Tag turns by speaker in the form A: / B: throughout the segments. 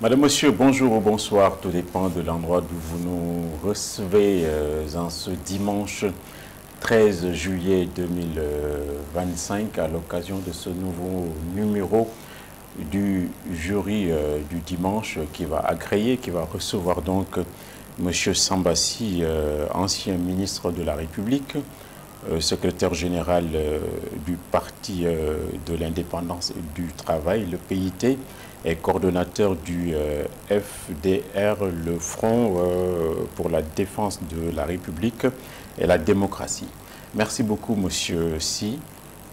A: Madame, Monsieur, bonjour ou bonsoir, tout dépend de l'endroit d'où vous nous recevez en ce dimanche 13 juillet 2025 à l'occasion de ce nouveau numéro du jury du dimanche qui va agréer, qui va recevoir donc Monsieur Sambassi, ancien ministre de la République, secrétaire général du Parti de l'Indépendance et du Travail, le PIT, et coordonnateur du FDR, le Front pour la défense de la République et la démocratie. Merci beaucoup, Monsieur Si,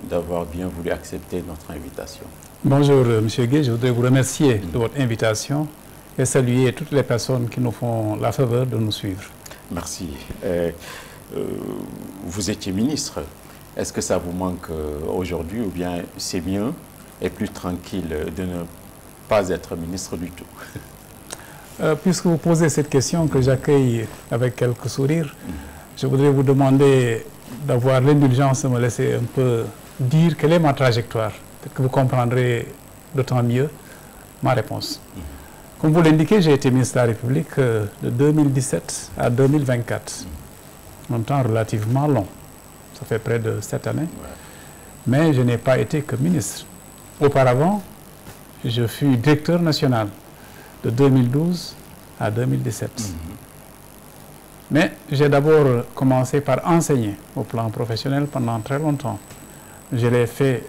A: d'avoir bien voulu accepter notre invitation.
B: Bonjour, Monsieur Gué, je voudrais vous remercier de votre invitation et saluer toutes les personnes qui nous font la faveur de nous suivre.
A: Merci. Vous étiez ministre. Est-ce que ça vous manque aujourd'hui ou bien c'est mieux et plus tranquille de ne pas être ministre du tout?
B: Puisque vous posez cette question que j'accueille avec quelques sourires, je voudrais vous demander d'avoir l'indulgence de me laisser un peu dire quelle est ma trajectoire, que vous comprendrez d'autant mieux ma réponse. Comme vous l'indiquez, j'ai été ministre de la République de 2017 à 2024. Un temps relativement long. Ça fait près de 7 années. Mais je n'ai pas été que ministre. Auparavant, je fus directeur national de 2012 à 2017. Mais j'ai d'abord commencé par enseigner au plan professionnel pendant très longtemps. Je l'ai fait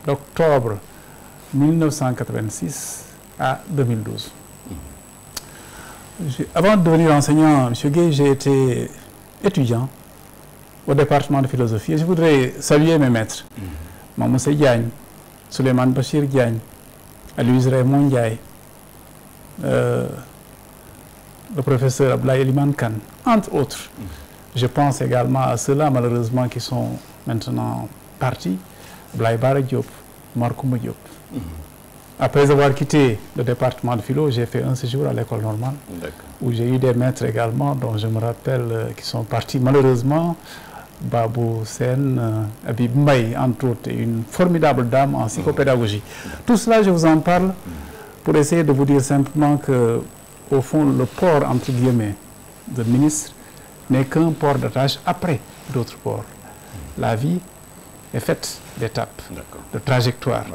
B: d'octobre 1986 à 2012. Avant de devenir enseignant, M. Gué, j'ai été étudiant au département de philosophie. Et je voudrais saluer mes maîtres. Mamoussé Diagne, Souleymane Bachir Diagne, Aloïse Raymond Ndiaye, le professeur Ablaye Eliman Khan, entre autres. Je pense également à ceux-là, malheureusement, qui sont maintenant partis. Ablaye Bara Diop, Markoumou Diop. Après avoir quitté le département de philo, j'ai fait un séjour à l'école normale, où j'ai eu des maîtres également, dont je me rappelle, qui sont partis malheureusement. Babou Sen, Abib Mbaye, entre autres, et une formidable dame en psychopédagogie. Tout cela, je vous en parle pour essayer de vous dire simplement que, au fond, le port, entre guillemets, de ministre n'est qu'un port d'attache après d'autres ports. La vie est faite d'étapes, de trajectoires.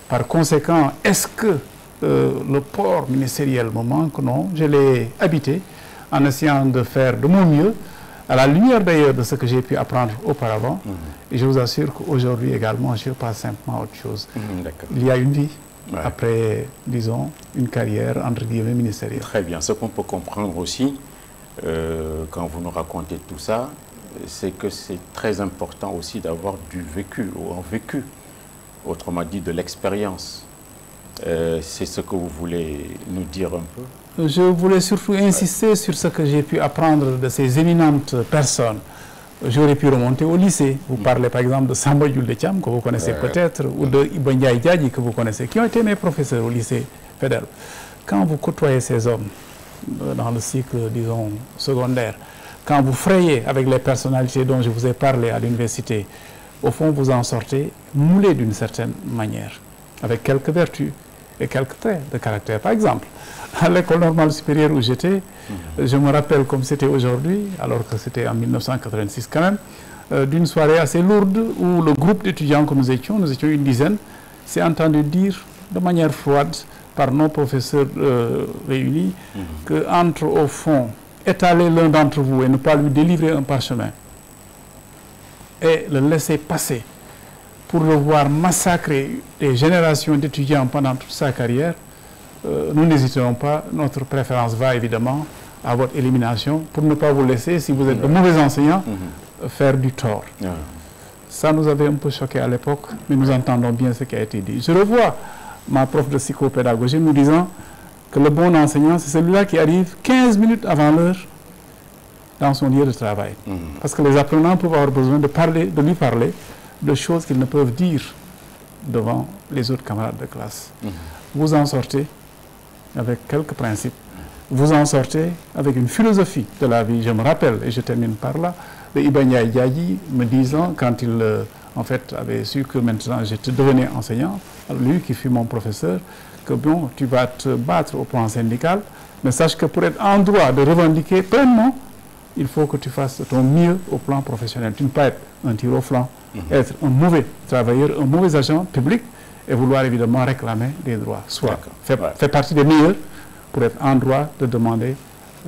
B: Par conséquent, est-ce que le port ministériel me manque? Non, je l'ai habité en essayant de faire de mon mieux, à la lumière d'ailleurs de ce que j'ai pu apprendre auparavant. Et je vous assure qu'aujourd'hui également, je passe simplement à autre chose. Il y a une vie après, disons, une carrière entre guillemets ministérielle.
A: Très bien. Ce qu'on peut comprendre aussi, quand vous nous racontez tout ça, c'est que c'est très important aussi d'avoir du vécu ou un vécu. Autrement dit, de l'expérience. C'est ce que vous voulez nous dire un peu?
B: Je voulais surtout insister sur ce que j'ai pu apprendre de ces éminentes personnes. J'aurais pu remonter au lycée. Vous parlez par exemple de Samba Yulde Thiam, que vous connaissez peut-être, ou de Iba Ndiaye Diadji, que vous connaissez, qui ont été mes professeurs au lycée fédéral. Quand vous côtoyez ces hommes dans le cycle, disons, secondaire, quand vous frayez avec les personnalités dont je vous ai parlé à l'université, au fond, vous en sortez moulé d'une certaine manière, avec quelques vertus et quelques traits de caractère. Par exemple, à l'école normale supérieure où j'étais, je me rappelle comme c'était aujourd'hui, alors que c'était en 1986 quand même, d'une soirée assez lourde où le groupe d'étudiants que nous étions une dizaine, s'est entendu dire de manière froide par nos professeurs réunis que entre au fond, étaler l'un d'entre vous et ne pas lui délivrer un parchemin et le laisser passer pour le voir massacrer des générations d'étudiants pendant toute sa carrière, nous n'hésiterons pas. Notre préférence va évidemment à votre élimination pour ne pas vous laisser, si vous êtes de mauvais enseignants, faire du tort. Ça nous avait un peu choqué à l'époque, mais nous entendons bien ce qui a été dit. Je revois ma prof de psychopédagogie nous disant que le bon enseignant, c'est celui-là qui arrive 15 minutes avant l'heure dans son lieu de travail. Parce que les apprenants peuvent avoir besoin de lui parler de choses qu'ils ne peuvent dire devant les autres camarades de classe. Vous en sortez avec quelques principes. Vous en sortez avec une philosophie de la vie. Je me rappelle, et je termine par là, de Iba Ndiaye Diadji me disant, quand il en fait avait su que maintenant je devenais enseignant, lui qui fut mon professeur, que bon, tu vas te battre au plan syndical, mais sache que pour être en droit de revendiquer pleinement, il faut que tu fasses ton mieux au plan professionnel. Tu ne peux pas être un tir au flanc, être un mauvais travailleur, un mauvais agent public et vouloir évidemment réclamer des droits. Soit fait partie des meilleurs pour être en droit de demander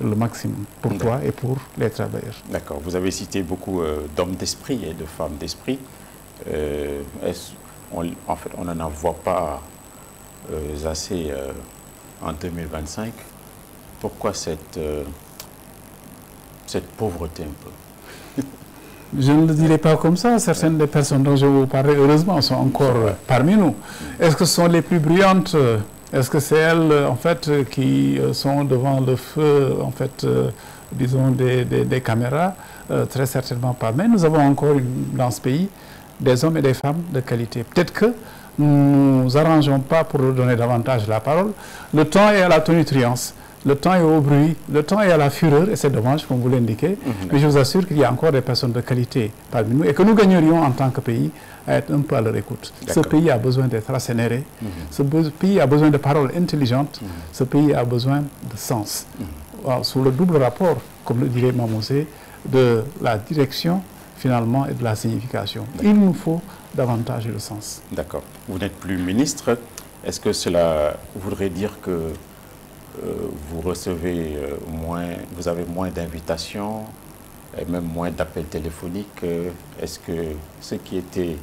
B: le maximum pour toi et pour les travailleurs.
A: D'accord. Vous avez cité beaucoup d'hommes d'esprit et de femmes d'esprit. En fait, on n'en voit pas assez en 2025. Pourquoi cette pauvreté un peu?
B: Je ne le dirai pas comme ça. Certaines des personnes dont je vous parlais, heureusement, sont encore parmi nous. Est-ce que ce sont les plus brillantes? Est-ce que c'est elles, en fait, qui sont devant le feu, en fait, disons, des caméras? Très certainement pas. Mais nous avons encore dans ce pays des hommes et des femmes de qualité. Peut-être que nous nous arrangeons pas pour leur donner davantage la parole. Le temps est à la tonitruance. Le temps est au bruit, le temps est à la fureur, et c'est dommage, comme vous l'indiquez. Mais je vous assure qu'il y a encore des personnes de qualité parmi nous et que nous gagnerions en tant que pays à être un peu à leur écoute. Ce pays a besoin d'être rassénéré, ce pays a besoin de paroles intelligentes, ce pays a besoin de sens. Sous le double rapport, comme le dirait Mamoussé, de la direction finalement et de la signification. Il nous faut davantage de sens.
A: D'accord. Vous n'êtes plus ministre. Est-ce que cela voudrait dire que vous recevez vous avez moins d'invitations et même moins d'appels téléphoniques? Est-ce que ceux qui étaient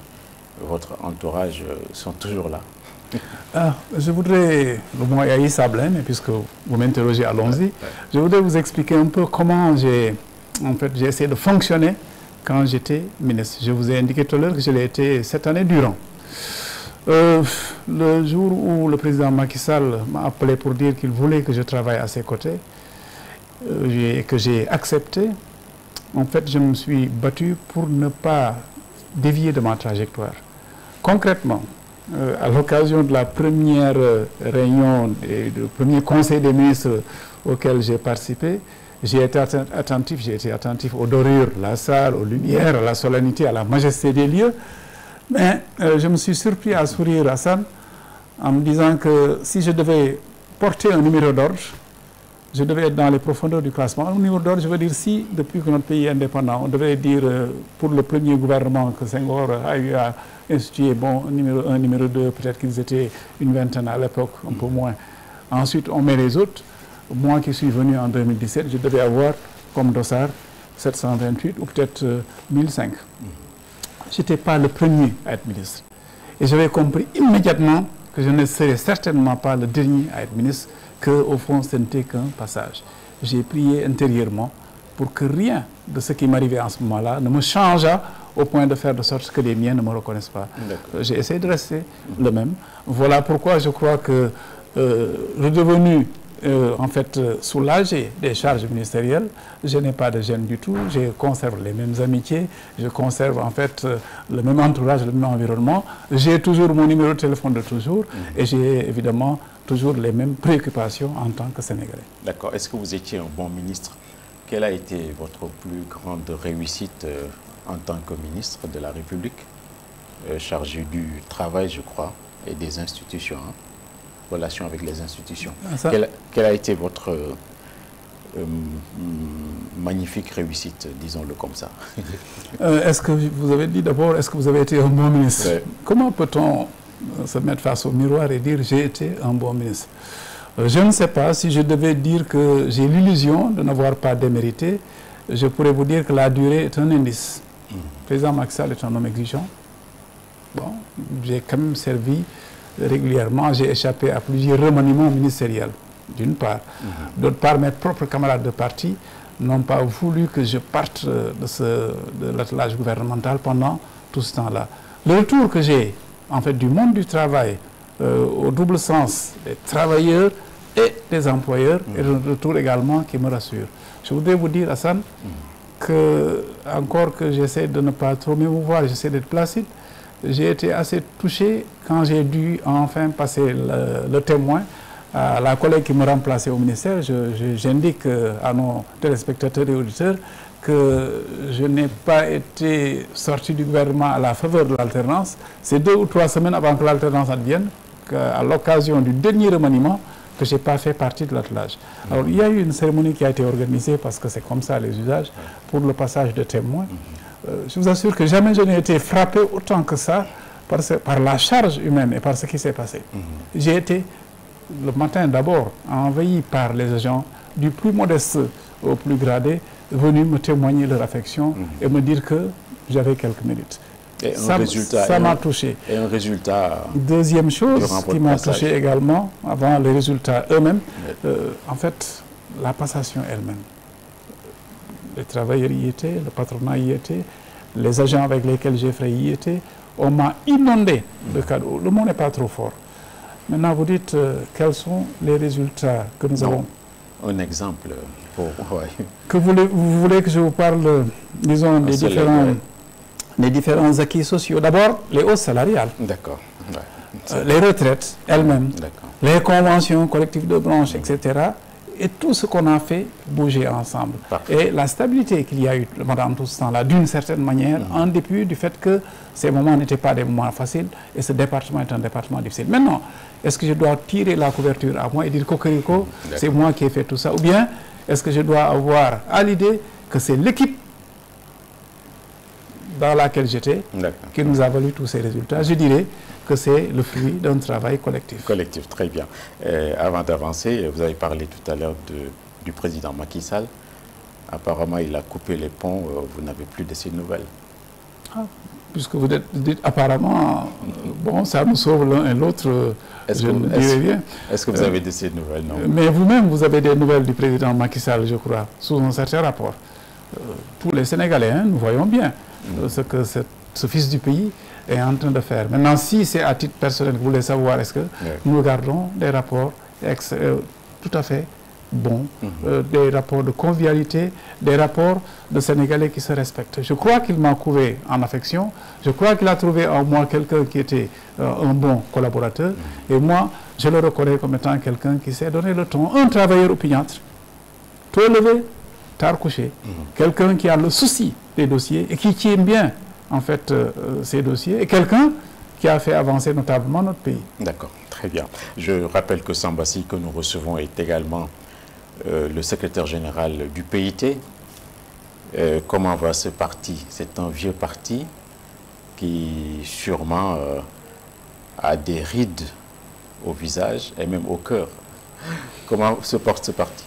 A: votre entourage sont toujours là?
B: Je voudrais, le mot est haïssable, mais puisque vous m'interrogez, allons-y. Je voudrais vous expliquer un peu comment j'ai essayé de fonctionner quand j'étais ministre. Je vous ai indiqué tout à l'heure que je l'ai été cette année durant. Le jour où le président Macky Sall m'a appelé pour dire qu'il voulait que je travaille à ses côtés, que j'ai accepté, en fait, je me suis battu pour ne pas dévier de ma trajectoire. Concrètement, à l'occasion de la première réunion, du premier conseil des ministres auquel j'ai participé, j'ai été attentif aux dorures, la salle, aux lumières, à la solennité, à la majesté des lieux. Mais je me suis surpris à sourire, Hassan, en me disant que si je devais porter un numéro d'ordre, je devais être dans les profondeurs du classement. Un numéro d'ordre, je veux dire, si depuis que notre pays est indépendant, on devait dire pour le premier gouvernement que Senghor a eu à instituer, bon, numéro 1, numéro 2, peut-être qu'ils étaient une vingtaine à l'époque, un peu moins. Ensuite, on met les autres. Moi qui suis venu en 2017, je devais avoir comme dossard 728 ou peut-être 1005. Je n'étais pas le premier à être ministre. Et j'avais compris immédiatement que je ne serais certainement pas le dernier à être ministre, qu'au fond, ce n'était qu'un passage. J'ai prié intérieurement pour que rien de ce qui m'arrivait en ce moment-là ne me changeât au point de faire de sorte que les miens ne me reconnaissent pas. J'ai essayé de rester le même. Voilà pourquoi je crois que redevenu en fait, soulagé des charges ministérielles, je n'ai pas de gêne du tout, je conserve les mêmes amitiés, je conserve en fait le même entourage, le même environnement, j'ai toujours mon numéro de téléphone de toujours et j'ai évidemment toujours les mêmes préoccupations en tant que Sénégalais.
A: D'accord. Est-ce que vous étiez un bon ministre? Quelle a été votre plus grande réussite en tant que ministre de la République, chargé du travail, je crois, et des institutions, hein? Relation avec les institutions. Quelle a été votre magnifique réussite, disons-le comme ça?
B: Est-ce que vous avez dit d'abord, est-ce que vous avez été un bon ministre? Comment peut-on se mettre face au miroir et dire j'ai été un bon ministre? Je ne sais pas. Si je devais dire que j'ai l'illusion de n'avoir pas démérité, je pourrais vous dire que la durée est un indice. Le président Macky Sall est un homme exigeant. Bon, j'ai quand même servi régulièrement, j'ai échappé à plusieurs remaniements ministériels, d'une part. D'autre part, mes propres camarades de parti n'ont pas voulu que je parte de l'attelage gouvernemental pendant tout ce temps-là. Le retour que j'ai, en fait, du monde du travail, au double sens des travailleurs et des employeurs, est un retour également qui me rassure. Je voudrais vous dire, Hassan, que, encore que j'essaie de ne pas trop m'émouvoir, j'essaie d'être placide, j'ai été assez touché quand j'ai dû enfin passer le témoin à la collègue qui me remplaçait au ministère. J'indique à nos téléspectateurs et auditeurs que je n'ai pas été sorti du gouvernement à la faveur de l'alternance. C'est 2 ou 3 semaines avant que l'alternance advienne qu'à l'occasion du dernier remaniement, que je n'ai pas fait partie de l'attelage. Alors, il y a eu une cérémonie qui a été organisée, parce que c'est comme ça les usages, pour le passage de témoins. Je vous assure que jamais je n'ai été frappé autant que ça par la charge humaine et par ce qui s'est passé. J'ai été, le matin d'abord, envahi par les agents du plus modeste au plus gradé, venus me témoigner leur affection et me dire que j'avais quelques minutes.
A: Et
B: ça m'a touché.
A: Et un résultat.
B: Deuxième chose qui m'a touché également, avant les résultats eux-mêmes, en fait, la passation elle-même. Les travailleurs y étaient, le patronat y était, les agents avec lesquels j'ai fait y étaient. On m'a inondé de cadeaux. Le mot n'est pas trop fort. Maintenant, vous dites quels sont les résultats que nous avons.
A: Un exemple.
B: Que vous voulez que je vous parle, disons, des différents acquis sociaux. D'abord, les hausses salariales.
A: D'accord.
B: Les retraites elles-mêmes, les conventions collectives de branche, etc. Et tout ce qu'on a fait bouger ensemble. Parfait. Et la stabilité qu'il y a eu pendant tout ce temps-là, d'une certaine manière, en dépit du fait que ces moments n'étaient pas des moments faciles, et ce département est un département difficile. Maintenant, est-ce que je dois tirer la couverture à moi et dire Cocorico, c'est moi qui ai fait tout ça, ou bien est-ce que je dois avoir à l'idée que c'est l'équipe dans laquelle j'étais qui nous a valu tous ces résultats? Je dirais que c'est le fruit d'un travail collectif.
A: Collectif, très bien. Avant d'avancer, vous avez parlé tout à l'heure du président Macky Sall. Apparemment, il a coupé les ponts. Vous n'avez plus de ses nouvelles.
B: Puisque vous dites apparemment, bon, ça nous sauve l'un et l'autre.
A: Est-ce que vous avez de ces nouvelles? Non.
B: Mais vous-même, vous avez des nouvelles du président Macky Sall, je crois, sous un certain rapport. Pour les Sénégalais, nous voyons bien ce que ce fils du pays est en train de faire. Maintenant, si c'est à titre personnel que vous voulez savoir, est-ce que nous gardons des rapports tout à fait bons, des rapports de convivialité, des rapports de Sénégalais qui se respectent. Je crois qu'il m'a couvé en affection, je crois qu'il a trouvé en moi quelqu'un qui était un bon collaborateur, et moi, je le reconnais comme étant quelqu'un qui sait donner le ton, un travailleur opiniâtre, tôt levé, tard couché, quelqu'un qui a le souci des dossiers et qui tient bien en fait ces dossiers, et quelqu'un qui a fait avancer notablement notre pays. D'accord,
A: très bien. Je rappelle que Sambassi, que nous recevons, est également le secrétaire général du PIT. Comment va ce parti? C'est un vieux parti qui sûrement a des rides au visage et même au cœur. Comment se porte ce parti?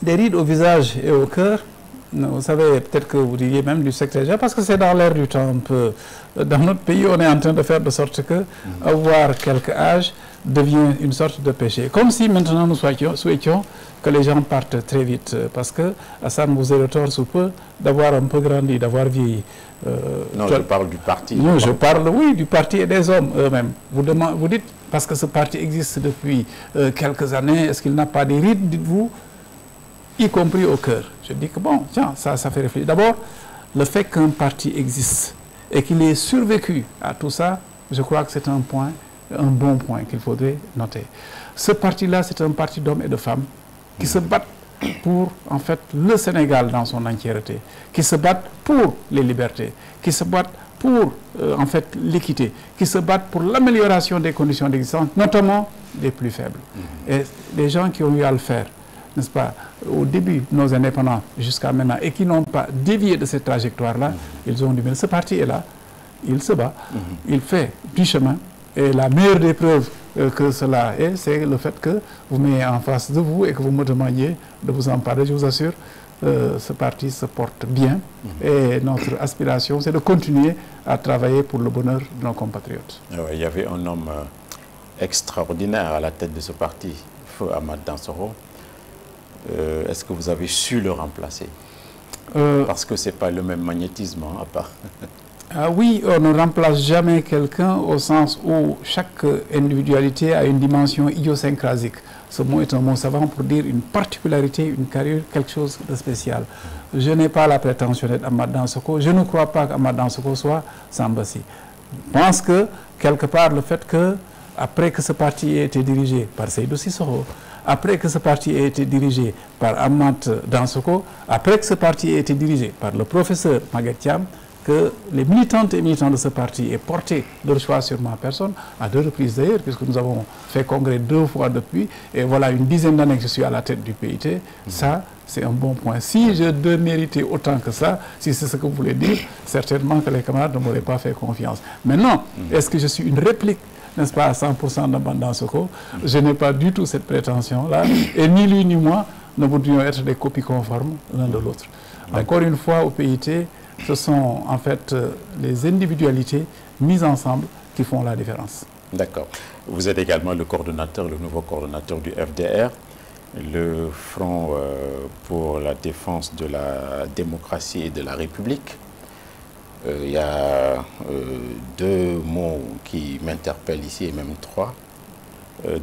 B: Des rides au visage et au cœur. Vous savez, peut-être que vous diriez même du secrétaire, parce que c'est dans l'air du temps un peu. Dans notre pays, on est en train de faire de sorte que avoir quelque âge devient une sorte de péché. Comme si maintenant nous souhaitions que les gens partent très vite. Parce que Hassan vous est le tort sous peu d'avoir un peu grandi, d'avoir vieilli.
A: Non, je parle du parti.
B: Non, je parle, oui, du parti et des hommes eux-mêmes. Vous dites, parce que ce parti existe depuis quelques années, est-ce qu'il n'a pas des rides, dites-vous, y compris au cœur? Je dis que bon, tiens, ça fait réfléchir. D'abord, le fait qu'un parti existe et qu'il ait survécu à tout ça, je crois que c'est un bon point qu'il faudrait noter. Ce parti-là, c'est un parti d'hommes et de femmes qui se battent pour, en fait, le Sénégal dans son entièreté, qui se battent pour les libertés, qui se battent pour, en fait, l'équité, qui se battent pour l'amélioration des conditions d'existence, notamment des plus faibles. Et les gens qui ont eu à le faire, n'est-ce pas, au début de nos indépendants jusqu'à maintenant, et qui n'ont pas dévié de cette trajectoire-là, ils ont dit, mais ce parti est là, il se bat, il fait du chemin, et la meilleure des preuves que cela est, c'est le fait que vous mettez en face de vous et que vous me demandiez de vous en parler. Je vous assure, ce parti se porte bien, et notre aspiration, c'est de continuer à travailler pour le bonheur de nos compatriotes.
A: Il y avait un homme extraordinaire à la tête de ce parti, Feu Ahmad Dansokho. Est-ce que vous avez su le remplacer? Parce que ce n'est pas le même magnétisme, à part.
B: Oui, on ne remplace jamais quelqu'un au sens où chaque individualité a une dimension idiosyncrasique. Ce mot est un mot savant pour dire une particularité, une carrière, quelque chose de spécial. Je n'ai pas la prétention d'être Ahmad Dansokho. Je ne crois pas qu'Ahmad Dansokho soit Sambassi. Je pense que, quelque part, le fait que, après que ce parti ait été dirigé par Seydou Sissoko, après que ce parti ait été dirigé par Ahmad Dansokho, après que ce parti ait été dirigé par le professeur Maguette Thiam, que les militantes et militants de ce parti aient porté leur choix sur ma personne, à 2 reprises d'ailleurs, puisque nous avons fait congrès 2 fois depuis, et voilà une dizaine d'années que je suis à la tête du PIT, ça, c'est un bon point. Si je devais mériter autant que ça, si c'est ce que vous voulez dire, certainement que les camarades ne m'auraient pas fait confiance. Maintenant, est-ce que je suis une réplique, n'est-ce pas, à 100% d'Abandon Soko? Je n'ai pas du tout cette prétention-là, et ni lui ni moi ne voudrions être des copies conformes l'un de l'autre. Encore une fois, au PIT, ce sont en fait les individualités mises ensemble qui font la différence.
A: D'accord. Vous êtes également le coordonnateur, le nouveau coordonnateur du FDR, le Front pour la défense de la démocratie et de la République. Il y a 2 mots qui m'interpellent ici, et même 3.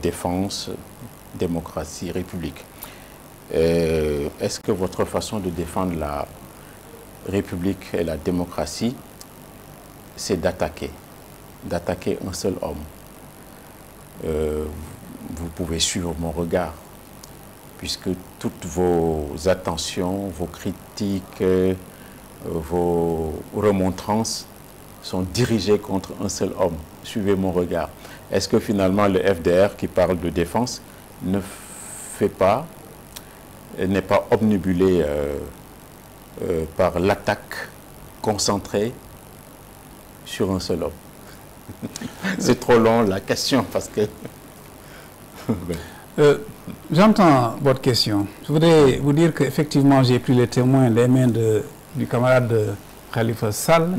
A: Défense, démocratie, République. Est-ce que votre façon de défendre la République et la démocratie, c'est d'attaquer un seul homme? Vous pouvez suivre mon regard, puisque toutes vos attentions, vos critiques, vos remontrances sont dirigées contre un seul homme. Suivez mon regard. Est-ce que finalement le FDR qui parle de défense ne fait pas, n'est pas obnubilé par l'attaque concentrée sur un seul homme? C'est trop long la question parce que...
B: J'entends votre question. Je voudrais vous dire qu'effectivement j'ai pris les témoins les mains du camarade Khalifa Sall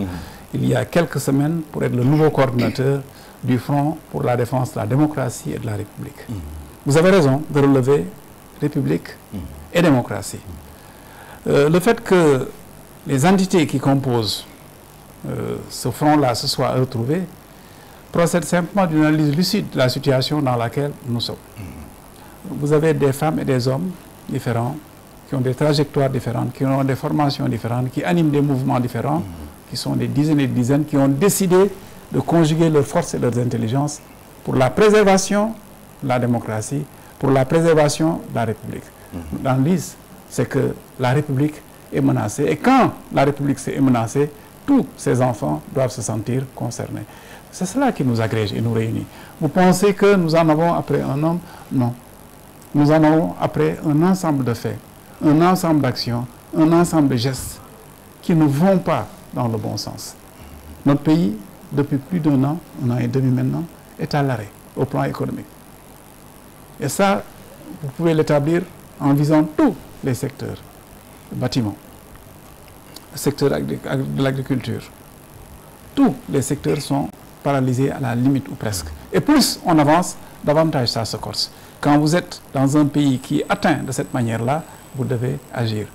B: il y a quelques semaines pour être le nouveau coordinateur du Front pour la défense de la démocratie et de la République. Vous avez raison de relever République et démocratie. Le fait que les entités qui composent ce front-là se soient retrouvées procède simplement d'une analyse lucide de la situation dans laquelle nous sommes. Vous avez des femmes et des hommes différents, qui ont des trajectoires différentes, qui ont des formations différentes, qui animent des mouvements différents, qui sont des dizaines et des dizaines, qui ont décidé de conjuguer leurs forces et leurs intelligences pour la préservation de la démocratie, pour la préservation de la République. L'analyse, c'est que la République est menacée. Et quand la République est menacée, tous ces enfants doivent se sentir concernés. C'est cela qui nous agrège et nous réunit. Vous pensez que nous en avons après un homme? Non. Nous en avons après un ensemble de faits, un ensemble d'actions, un ensemble de gestes qui ne vont pas dans le bon sens. Notre pays, depuis plus d'un an et demi maintenant, est à l'arrêt au plan économique. Et ça, vous pouvez l'établir en visant tous les secteurs. Le bâtiment, le secteur de l'agriculture. Tous les secteurs sont paralysés à la limite ou presque. Et plus on avance, davantage ça se corse. Quand vous êtes dans un pays qui est atteint de cette manière-là, vous devez agir.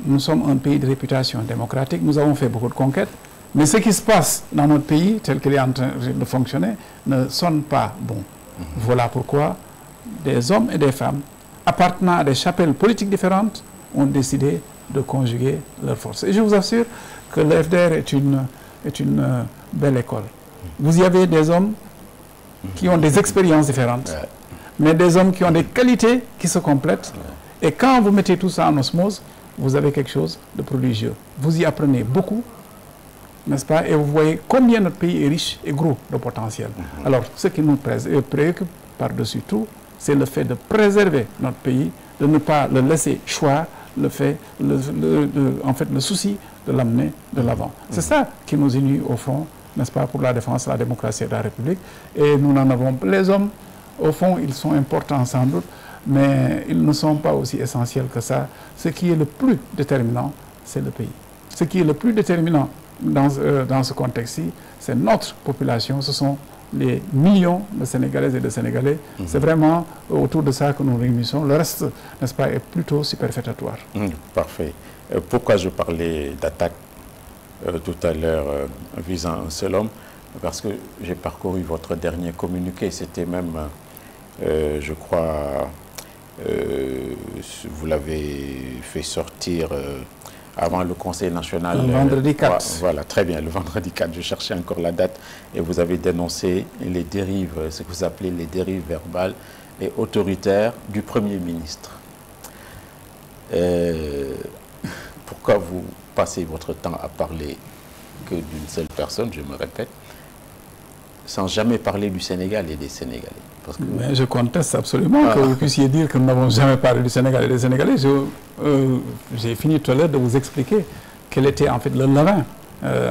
B: Nous sommes un pays de réputation démocratique, nous avons fait beaucoup de conquêtes, mais ce qui se passe dans notre pays, tel qu'il est en train de fonctionner, ne sonne pas bon. Voilà pourquoi des hommes et des femmes appartenant à des chapelles politiques différentes ont décidé de conjuguer leurs forces. Et je vous assure que le FDR est une belle école. Vous y avez des hommes qui ont des expériences différentes, mais des hommes qui ont des qualités qui se complètent. Et quand vous mettez tout ça en osmose, vous avez quelque chose de prodigieux. Vous y apprenez beaucoup, n'est-ce pas? Et vous voyez combien notre pays est riche et gros de potentiel. Alors, ce qui nous préoccupe par-dessus tout, c'est le fait de préserver notre pays, de ne pas le laisser choir, le souci de l'amener de l'avant. C'est ça qui nous unit au front, n'est-ce pas, pour la défense de la démocratie et de la République. Et nous n'en avons pas. Les hommes, au fond, ils sont importants sans doute, mais ils ne sont pas aussi essentiels que ça. Ce qui est le plus déterminant, c'est le pays. Ce qui est le plus déterminant dans ce contexte-ci, c'est notre population, ce sont les millions de Sénégalaises et de Sénégalais. C'est vraiment autour de ça que nous réunissons. Le reste, n'est-ce pas, est plutôt superfétatoire.
A: Parfait. Pourquoi je parlais d'attaque tout à l'heure visant un seul homme? Parce que j'ai parcouru votre dernier communiqué. C'était même, je crois, vous l'avez fait sortir avant le Conseil national.
B: Le vendredi 4.
A: Voilà, très bien, le vendredi 4, je cherchais encore la date. Et vous avez dénoncé les dérives, ce que vous appelez les dérives verbales et autoritaires du Premier ministre. pourquoi vous passez votre temps à parler que d'une seule personne, je me répète, sans jamais parler du Sénégal et des Sénégalais? Parce que...
B: Mais je conteste absolument que vous puissiez dire que nous n'avons jamais parlé du Sénégal et des Sénégalais. J'ai fini tout à l'heure de vous expliquer quel était en fait le levain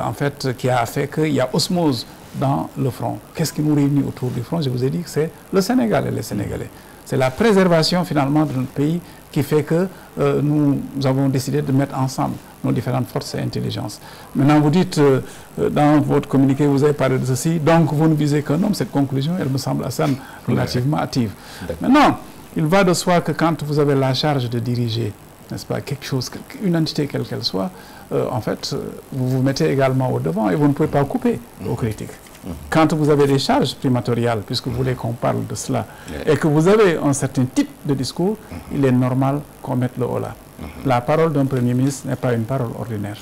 B: en fait, qui a fait qu'il y a osmose dans le front. Qu'est-ce qui nous réunit autour du front? Je vous ai dit que c'est le Sénégal et les Sénégalais. C'est la préservation finalement de notre pays qui fait que nous avons décidé de mettre ensemble nos différentes forces et intelligences. Maintenant, vous dites, dans votre communiqué, vous avez parlé de ceci, donc vous ne visez qu'un homme. Cette conclusion, elle me semble assez relativement hâtive. Maintenant, il va de soi que quand vous avez la charge de diriger, n'est-ce pas, quelque chose, une entité quelle qu'elle soit, en fait, vous vous mettez également au devant et vous ne pouvez pas couper aux critiques. Quand vous avez des charges primatoriales, puisque vous voulez qu'on parle de cela, et que vous avez un certain type de discours, il est normal qu'on mette le haut là. La parole d'un Premier ministre n'est pas une parole ordinaire.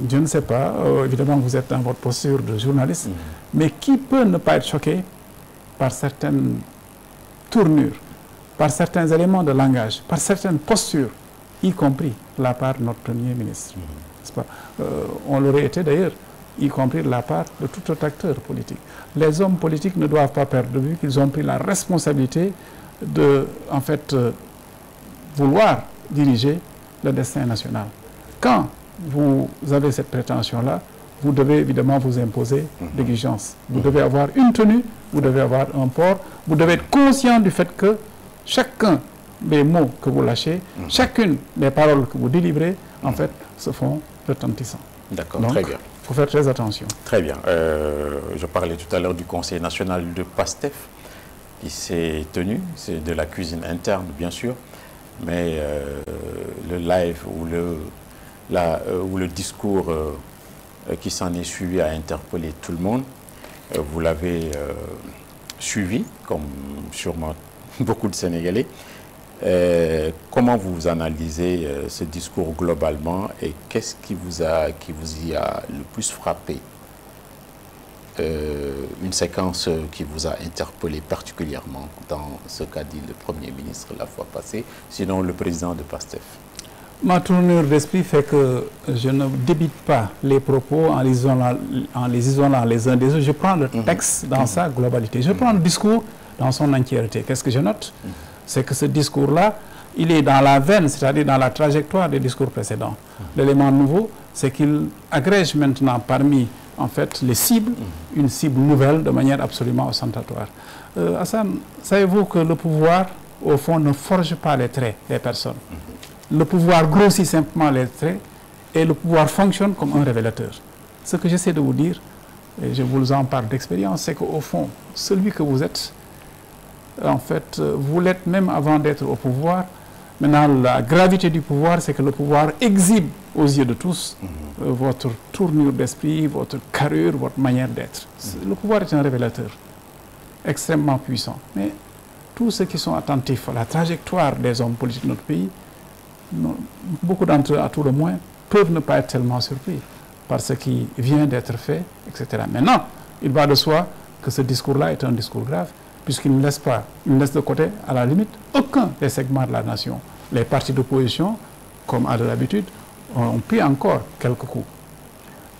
B: Je ne sais pas, évidemment vous êtes dans votre posture de journaliste, mais qui peut ne pas être choqué par certaines tournures, par certains éléments de langage, par certaines postures, y compris de la part de notre Premier ministre. N'est-ce pas? On l'aurait été d'ailleurs, y compris de la part de tout autre acteur politique. Les hommes politiques ne doivent pas perdre de vue qu'ils ont pris la responsabilité de, en fait, vouloir diriger le destin national. Quand vous avez cette prétention-là, vous devez évidemment vous imposer d'exigence. Vous devez avoir une tenue, vous devez avoir un port, vous devez être conscient du fait que chacun des mots que vous lâchez, chacune des paroles que vous délivrez, en fait, se font retentissants.
A: D'accord, très bien.
B: Il faut faire très attention.
A: Très bien. Je parlais tout à l'heure du Conseil national de PASTEF qui s'est tenu. C'est de la cuisine interne, bien sûr. Mais le live ou le discours qui s'en est suivi a interpellé tout le monde. Vous l'avez suivi, comme sûrement beaucoup de Sénégalais. Comment vous analysez ce discours globalement et qu'est-ce qui vous y a le plus frappé? Une séquence qui vous a interpellé particulièrement dans ce qu'a dit le Premier ministre la fois passée, sinon le président de PASTEF.
B: Ma tournure d'esprit fait que je ne débite pas les propos en les isolant les uns des autres. Je prends le texte dans sa globalité. Je prends le discours dans son entièreté. Qu'est-ce que je note? C'est que ce discours-là, il est dans la veine, c'est-à-dire dans la trajectoire des discours précédents. L'élément nouveau, c'est qu'il agrège maintenant parmi, en fait, les cibles, une cible nouvelle de manière absolument ostentatoire. Hassan, savez-vous que le pouvoir, au fond, ne forge pas les traits des personnes. Le pouvoir grossit simplement les traits et le pouvoir fonctionne comme un révélateur. Ce que j'essaie de vous dire, et je vous en parle d'expérience, c'est qu'au fond, celui que vous êtes, en fait, vous l'êtes même avant d'être au pouvoir. Maintenant, la gravité du pouvoir, c'est que le pouvoir exhibe aux yeux de tous votre tournure d'esprit, votre carrure, votre manière d'être. Le pouvoir est un révélateur extrêmement puissant. Mais tous ceux qui sont attentifs à la trajectoire des hommes politiques de notre pays, beaucoup d'entre eux, à tout le moins, peuvent ne pas être tellement surpris par ce qui vient d'être fait, etc. Maintenant, il va de soi que ce discours-là est un discours grave, puisqu'il ne laisse pas, il ne laisse de côté, à la limite, aucun des segments de la nation. Les partis d'opposition, comme à de l'habitude, ont pris encore quelques coups.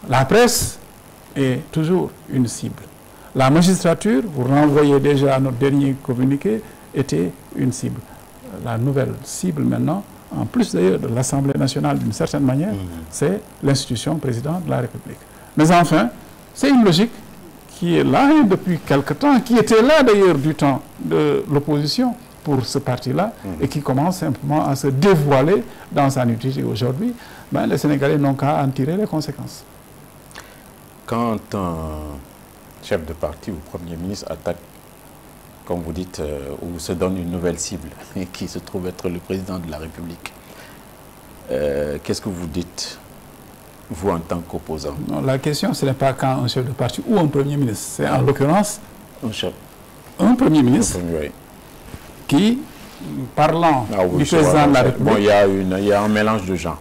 B: La presse est toujours une cible. La magistrature, vous renvoyez déjà à notre dernier communiqué, était une cible. La nouvelle cible maintenant, en plus d'ailleurs de l'Assemblée nationale d'une certaine manière, c'est l'institution président de la République. Mais enfin, c'est une logique qui est là depuis quelque temps, qui était là d'ailleurs du temps de l'opposition pour ce parti-là, et qui commence simplement à se dévoiler dans sa nudité aujourd'hui. Ben, les Sénégalais n'ont qu'à en tirer les conséquences.
A: Quand un chef de parti ou Premier ministre attaque, comme vous dites, ou se donne une nouvelle cible, qui se trouve être le président de la République, qu'est-ce que vous dites, vous en tant qu'opposant? La
B: question, ce n'est pas quand un chef de parti ou un Premier ministre, c'est en l'occurrence
A: un
B: Premier ministre qui, parlant du président de la République...
A: Bon, il y a un mélange de gens,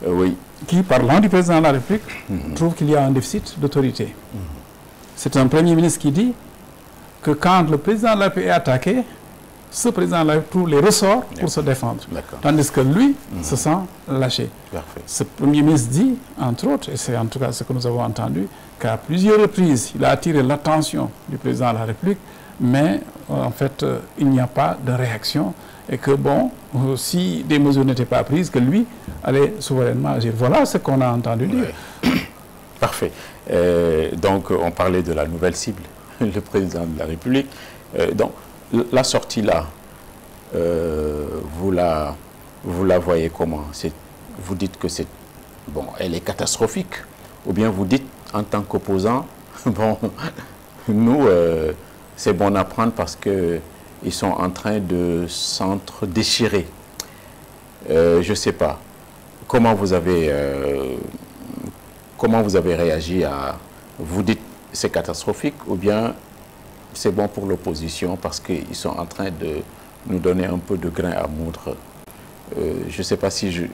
A: oui.
B: Qui, parlant du président de la République, trouve qu'il y a un déficit d'autorité. C'est un Premier ministre qui dit que quand le président de la République est attaqué, ce président-là trouve les ressorts pour se défendre. Tandis que lui se sent lâché.
A: Parfait.
B: Ce Premier ministre dit, entre autres, et c'est en tout cas ce que nous avons entendu, qu'à plusieurs reprises, il a attiré l'attention du président de la République, mais en fait, il n'y a pas de réaction et que, bon, si des mesures n'étaient pas prises, que lui allait souverainement agir. Voilà ce qu'on a entendu dire.
A: Parfait. Donc, on parlait de la nouvelle cible, le président de la République. Donc, la sortie là, vous la voyez comment? Vous dites que c'est, bon, elle est catastrophique, ou bien vous dites en tant qu'opposant, bon, nous, c'est bon à prendre parce qu'ils sont en train de s'entre-déchirer. Je ne sais pas. Comment vous avez réagi à... Vous dites c'est catastrophique ou bien c'est bon pour l'opposition parce qu'ils sont en train de nous donner un peu de grain à moudre. Je ne sais pas si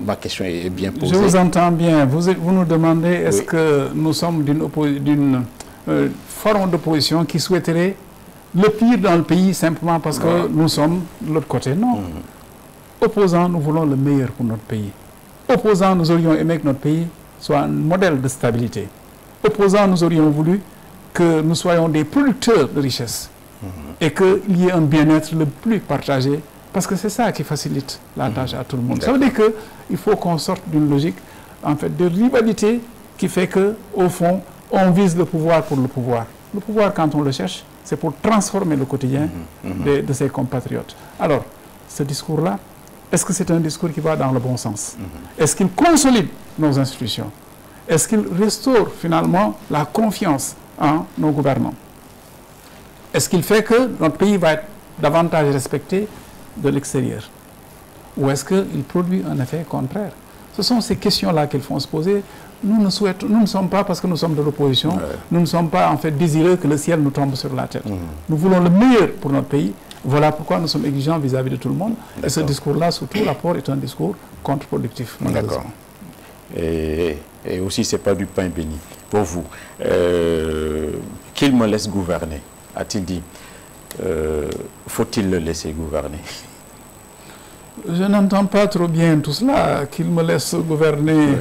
A: ma question est bien posée.
B: Je vous entends bien. Vous nous demandez est-ce que nous sommes d'une forme d'opposition qui souhaiterait le pire dans le pays simplement parce que nous sommes de l'autre côté. Non. Opposants, nous voulons le meilleur pour notre pays. Opposants, nous aurions aimé que notre pays soit un modèle de stabilité. Opposants, nous aurions voulu que nous soyons des producteurs de richesse et qu'il y ait un bien-être le plus partagé, parce que c'est ça qui facilite la tâche à tout le monde. Ça veut dire qu'il faut qu'on sorte d'une logique en fait, de rivalité qui fait qu'au fond, on vise le pouvoir pour le pouvoir. Le pouvoir, quand on le cherche, c'est pour transformer le quotidien de ses compatriotes. Alors, ce discours-là, est-ce que c'est un discours qui va dans le bon sens? Est-ce qu'il consolide nos institutions? Est-ce qu'il restaure finalement la confiance en nos gouvernants? Est-ce qu'il fait que notre pays va être davantage respecté de l'extérieur? Ou est-ce qu'il produit un effet contraire? Ce sont ces questions-là qu'il faut se poser. Nous ne sommes pas, parce que nous sommes de l'opposition, nous ne sommes pas en fait désireux que le ciel nous tombe sur la tête. Nous voulons le meilleur pour notre pays. Voilà pourquoi nous sommes exigeants vis-à-vis de tout le monde. Et ce discours-là, sous tout rapport, est un discours contre-productif.
A: D'accord. Et aussi, ce n'est pas du pain béni. Pour vous, qu'il me laisse gouverner, a-t-il dit. Faut-il le laisser gouverner?
B: Je n'entends pas trop bien tout cela, qu'il me laisse gouverner.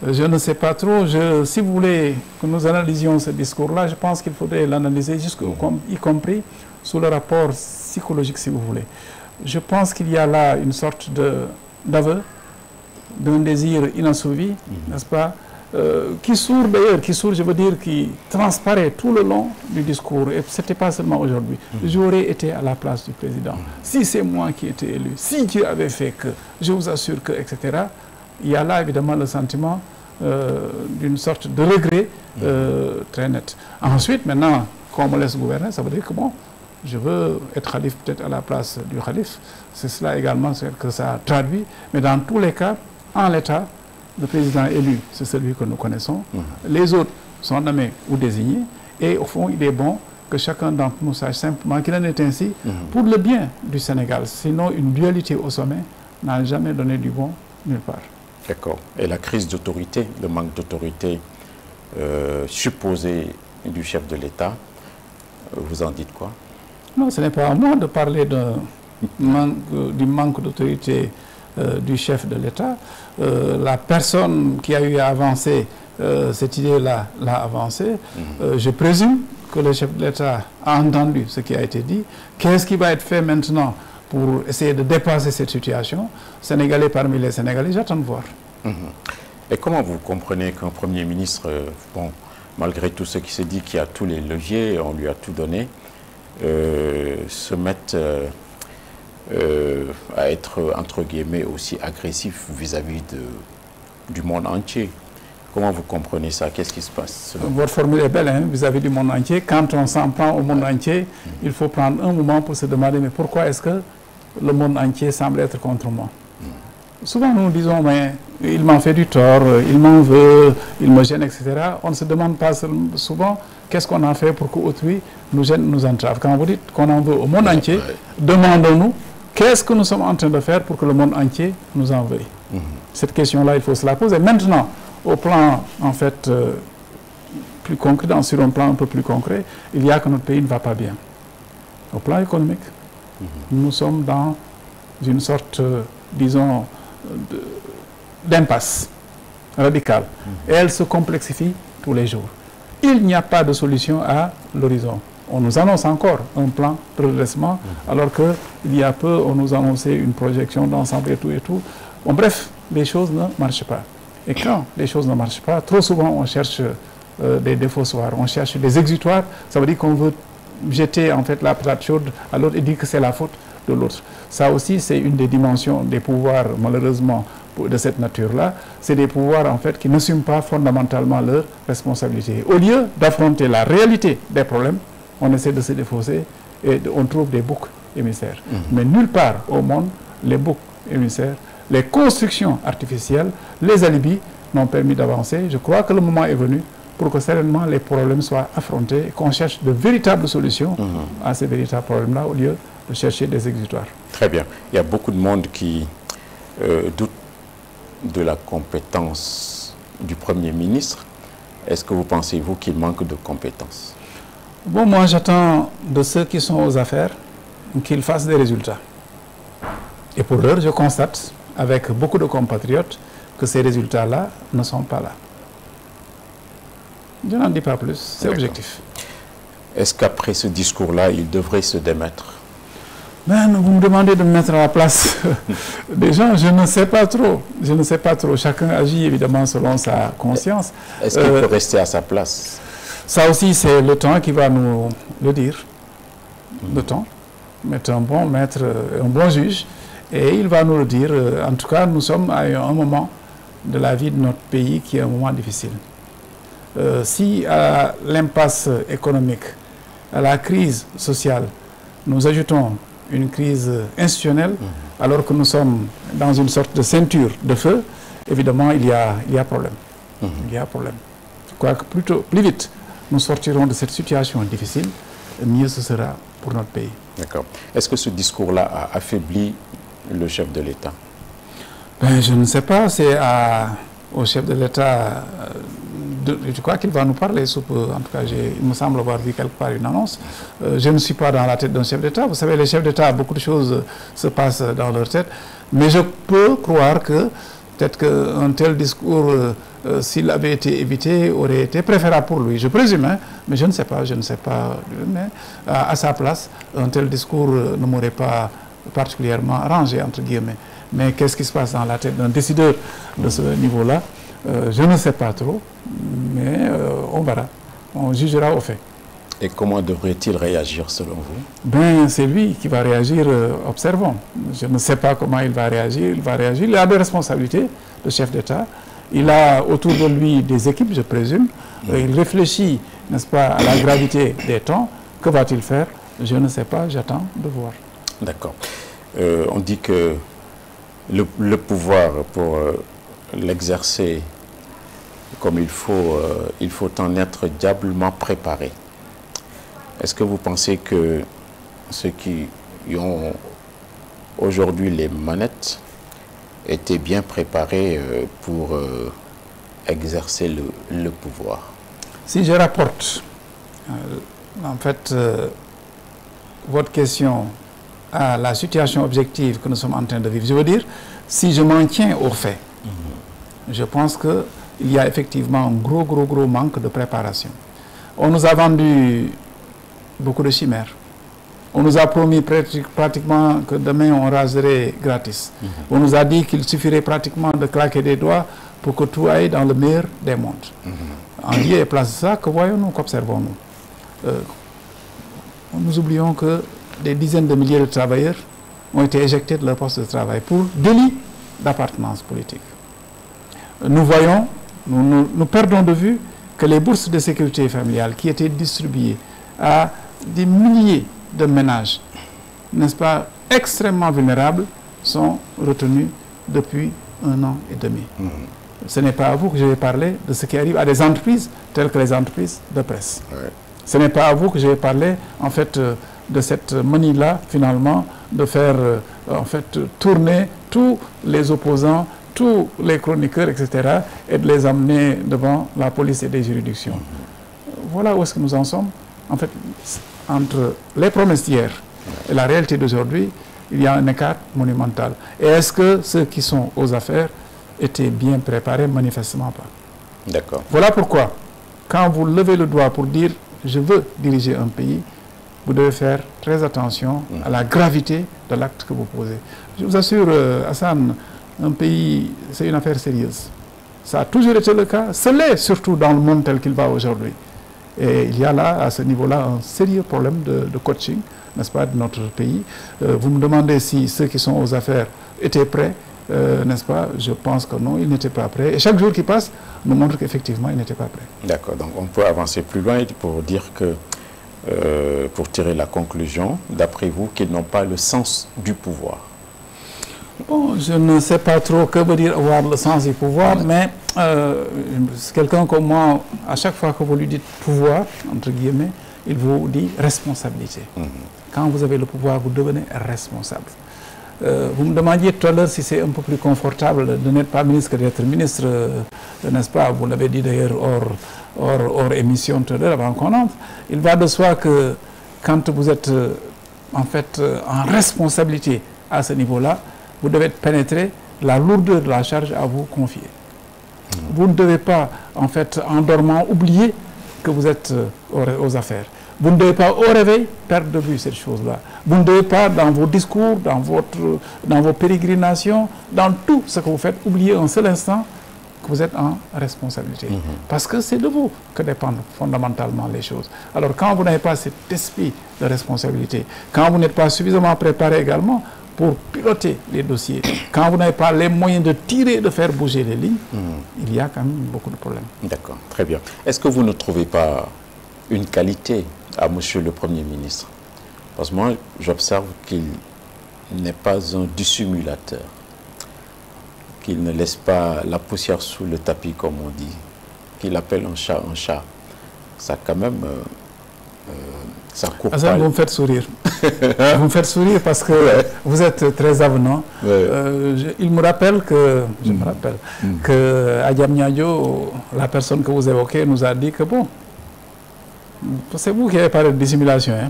B: Je ne sais pas trop. Si vous voulez que nous analysions ce discours-là, je pense qu'il faudrait l'analyser, y compris sous le rapport psychologique, si vous voulez. Je pense qu'il y a là une sorte d'aveu, d'un désir inassouvi, n'est-ce pas, qui sourd d'ailleurs, je veux dire, qui transparaît tout le long du discours. Et ce n'était pas seulement aujourd'hui. J'aurais été à la place du président. Si c'est moi qui étais élu, si Dieu avait fait que, je vous assure que, etc., il y a là évidemment le sentiment d'une sorte de regret très net. Ensuite, maintenant, qu'on me laisse gouverner, ça veut dire que bon, je veux être khalife peut-être à la place du khalife. C'est cela également que ça traduit. Mais dans tous les cas, en l'état, le président élu, c'est celui que nous connaissons. Les autres sont nommés ou désignés. Et au fond, il est bon que chacun d'entre nous sache simplement qu'il en est ainsi pour le bien du Sénégal. Sinon, une dualité au sommet n'a jamais donné du bon nulle part.
A: D'accord. Et la crise d'autorité, le manque d'autorité supposé du chef de l'État, vous en dites quoi?
B: Non, ce n'est pas à moi de parler du manque d'autorité du chef de l'État. La personne qui a eu à avancer cette idée-là l'a avancée. Je présume que le chef de l'État a entendu ce qui a été dit. Qu'est-ce qui va être fait maintenant pour essayer de dépasser cette situation? Sénégalais parmi les Sénégalais, j'attends de voir.
A: Et comment vous comprenez qu'un Premier ministre, bon, malgré tout ce qui se dit, qui a tous les leviers, on lui a tout donné, se mette à être, entre guillemets, aussi agressif vis-à-vis du monde entier? Comment vous comprenez ça? Qu'est-ce qui se passe?
B: Votre formule est belle, hein, vis-à-vis du monde entier. Quand on s'en prend au monde entier, il faut prendre un moment pour se demander, mais pourquoi est-ce que le monde entier semble être contre moi? Souvent, nous disons, mais il m'en fait du tort, il m'en veut, il me gêne, etc. On ne se demande pas souvent qu'est-ce qu'on a fait pour qu'autrui nous gêne, nous entrave. Quand vous dites qu'on en veut au monde entier, demandons-nous qu'est-ce que nous sommes en train de faire pour que le monde entier nous en veuille. Cette question-là, il faut se la poser. Maintenant, au plan, en fait, plus concret, sur un plan un peu plus concret, il y a que notre pays ne va pas bien. Au plan économique. Nous sommes dans une sorte, disons, d'impasse radicale. Et elle se complexifie tous les jours. Il n'y a pas de solution à l'horizon. On nous annonce encore un plan de redressement, alors qu'il y a peu, on nous annonçait une projection d'ensemble et tout et tout. Bon, bref, les choses ne marchent pas. Et quand les choses ne marchent pas, trop souvent on cherche des défaussoirs, on cherche des exutoires. Ça veut dire qu'on veut jeter en fait la patate chaude à l'autre et dire que c'est la faute de l'autre. Ça aussi, c'est une des dimensions des pouvoirs, malheureusement, de cette nature-là. C'est des pouvoirs en fait qui n'assument pas fondamentalement leurs responsabilités. Au lieu d'affronter la réalité des problèmes, on essaie de se défausser et on trouve des boucs émissaires. Mais nulle part au monde, les boucs émissaires, les constructions artificielles, les alibis n'ont permis d'avancer. Je crois que le moment est venu pour que sereinement les problèmes soient affrontés et qu'on cherche de véritables solutions à ces véritables problèmes-là au lieu de chercher des exutoires.
A: Très bien. Il y a beaucoup de monde qui doute de la compétence du Premier ministre. Est-ce que vous pensez, vous, qu'il manque de compétences?
B: Bon, moi, j'attends de ceux qui sont aux affaires qu'ils fassent des résultats. Et pour l'heure, je constate, avec beaucoup de compatriotes, que ces résultats-là ne sont pas là. Je n'en dis pas plus, c'est objectif.
A: Est-ce qu'après ce discours-là, il devrait se démettre?
B: Ben, vous me demandez de me mettre à la place des gens, je ne sais pas trop. Je ne sais pas trop. Chacun agit évidemment selon sa conscience.
A: Est-ce qu'il peut rester à sa place?
B: Ça aussi, c'est le temps qui va nous le dire. Le temps. Mettre un bon maître, un bon juge. Et il va nous le dire. En tout cas, nous sommes à un moment de la vie de notre pays qui est un moment difficile. Si à l'impasse économique, à la crise sociale, nous ajoutons une crise institutionnelle, alors que nous sommes dans une sorte de ceinture de feu, évidemment, il y a problème. Il y a problème. Je crois que plus vite nous sortirons de cette situation difficile, mieux ce sera pour notre pays. D'accord.
A: Est-ce que ce discours-là a affaibli le chef de l'État?
B: Ben, je ne sais pas, c'est au chef de l'État, je crois qu'il va nous parler, en tout cas, il me semble avoir vu quelque part une annonce. Je ne suis pas dans la tête d'un chef d'État. Vous savez, les chefs d'État, beaucoup de choses se passent dans leur tête. Mais je peux croire que peut-être qu'un tel discours, s'il avait été évité, aurait été préférable pour lui. Je présume, hein, mais je ne sais pas. Mais à sa place, un tel discours ne m'aurait pas particulièrement arrangé, entre guillemets. Mais qu'est-ce qui se passe dans la tête d'un décideur de ce niveau-là? Je ne sais pas trop, mais on verra. On jugera au fait.
A: Et comment devrait-il réagir selon vous?
B: Ben, c'est lui qui va réagir, observons. Je ne sais pas comment il va réagir. Il a des responsabilités de chef d'État. Il a autour de lui des équipes, je présume. Il réfléchit, n'est-ce pas, à la gravité des temps. Que va-t-il faire? Je ne sais pas, j'attends de voir.
A: D'accord. On dit que le pouvoir, pour l'exercer comme il faut en être diablement préparé. Est-ce que vous pensez que ceux qui ont aujourd'hui les manettes étaient bien préparés pour exercer le pouvoir?
B: Si je rapporte, en fait, votre question à la situation objective que nous sommes en train de vivre, je veux dire, si je m'en tiens aux faits, je pense qu'il y a effectivement un gros manque de préparation. On nous a vendu beaucoup de chimères. On nous a promis pratiquement que demain on raserait gratis. On nous a dit qu'il suffirait pratiquement de claquer des doigts pour que tout aille dans le meilleur des mondes. En lieu et place de ça, que voyons-nous, qu'observons-nous? Nous oublions que des dizaines de milliers de travailleurs ont été éjectés de leur poste de travail pour délit d'appartenance politique. Nous voyons, nous perdons de vue que les bourses de sécurité familiale qui étaient distribuées à des milliers de ménages, n'est-ce pas, extrêmement vulnérables, sont retenues depuis 1 an et demi. Ce n'est pas à vous que je vais parler de ce qui arrive à des entreprises telles que les entreprises de presse. Ce n'est pas à vous que je vais parler, en fait, de cette manie-là, finalement, de faire, en fait, tourner tous les opposants, tous les chroniqueurs, etc., et de les amener devant la police et des juridictions. Voilà où est-ce que nous en sommes. En fait, entre les promesses d'hier Et la réalité d'aujourd'hui, il y a un écart monumental. Et est-ce que ceux qui sont aux affaires étaient bien préparés? Manifestement pas.
A: D'accord.
B: Voilà pourquoi, quand vous levez le doigt pour dire « je veux diriger un pays », vous devez faire très attention à la gravité de l'acte que vous posez. Je vous assure, Hassan, un pays, c'est une affaire sérieuse. Ça a toujours été le cas, ce l'est surtout dans le monde tel qu'il va aujourd'hui. Et il y a là, à ce niveau-là, un sérieux problème de coaching, n'est-ce pas, de notre pays. Vous me demandez si ceux qui sont aux affaires étaient prêts, n'est-ce pas? Je pense que non, ils n'étaient pas prêts. Et chaque jour qui passe nous montre qu'effectivement, ils n'étaient pas prêts.
A: D'accord, donc on peut avancer plus loin pour dire que, pour tirer la conclusion, d'après vous, qu'ils n'ont pas le sens du pouvoir.
B: Bon, je ne sais pas trop que veut dire avoir le sens du pouvoir, mais quelqu'un comme moi, à chaque fois que vous lui dites pouvoir, entre guillemets, il vous dit responsabilité. Quand vous avez le pouvoir, vous devenez responsable. Vous me demandiez tout à l'heure si c'est un peu plus confortable de n'être pas ministre que d'être ministre, n'est-ce pas? Vous l'avez dit d'ailleurs hors émission tout à l'heure avant qu'on entre. Il va de soi que quand vous êtes en fait en responsabilité à ce niveau-là, vous devez pénétrer la lourdeur de la charge à vous confier. Vous ne devez pas, en fait, en dormant, oublier que vous êtes aux affaires. Vous ne devez pas, au réveil, perdre de vue cette chose-là. Vous ne devez pas, dans vos discours, dans vos pérégrinations, dans tout ce que vous faites, oublier un seul instant que vous êtes en responsabilité. Parce que c'est de vous que dépendent fondamentalement les choses. Alors, quand vous n'avez pas cet esprit de responsabilité, quand vous n'êtes pas suffisamment préparé également pour piloter les dossiers, quand vous n'avez pas les moyens de tirer, de faire bouger les lignes, il y a quand même beaucoup de problèmes. D'accord,
A: très bien. Est-ce que vous ne trouvez pas une qualité à Monsieur le Premier ministre? Parce que moi, j'observe qu'il n'est pas un dissimulateur, qu'il ne laisse pas la poussière sous le tapis, comme on dit, qu'il appelle un chat. Ça, quand même, ça court pas.
B: Vous me faites sourire. Vous me faites sourire parce que vous êtes très avenant. Il me rappelle que, que à Diamniadio, la personne que vous évoquez nous a dit que bon, c'est vous qui avez parlé de dissimulation. Hein?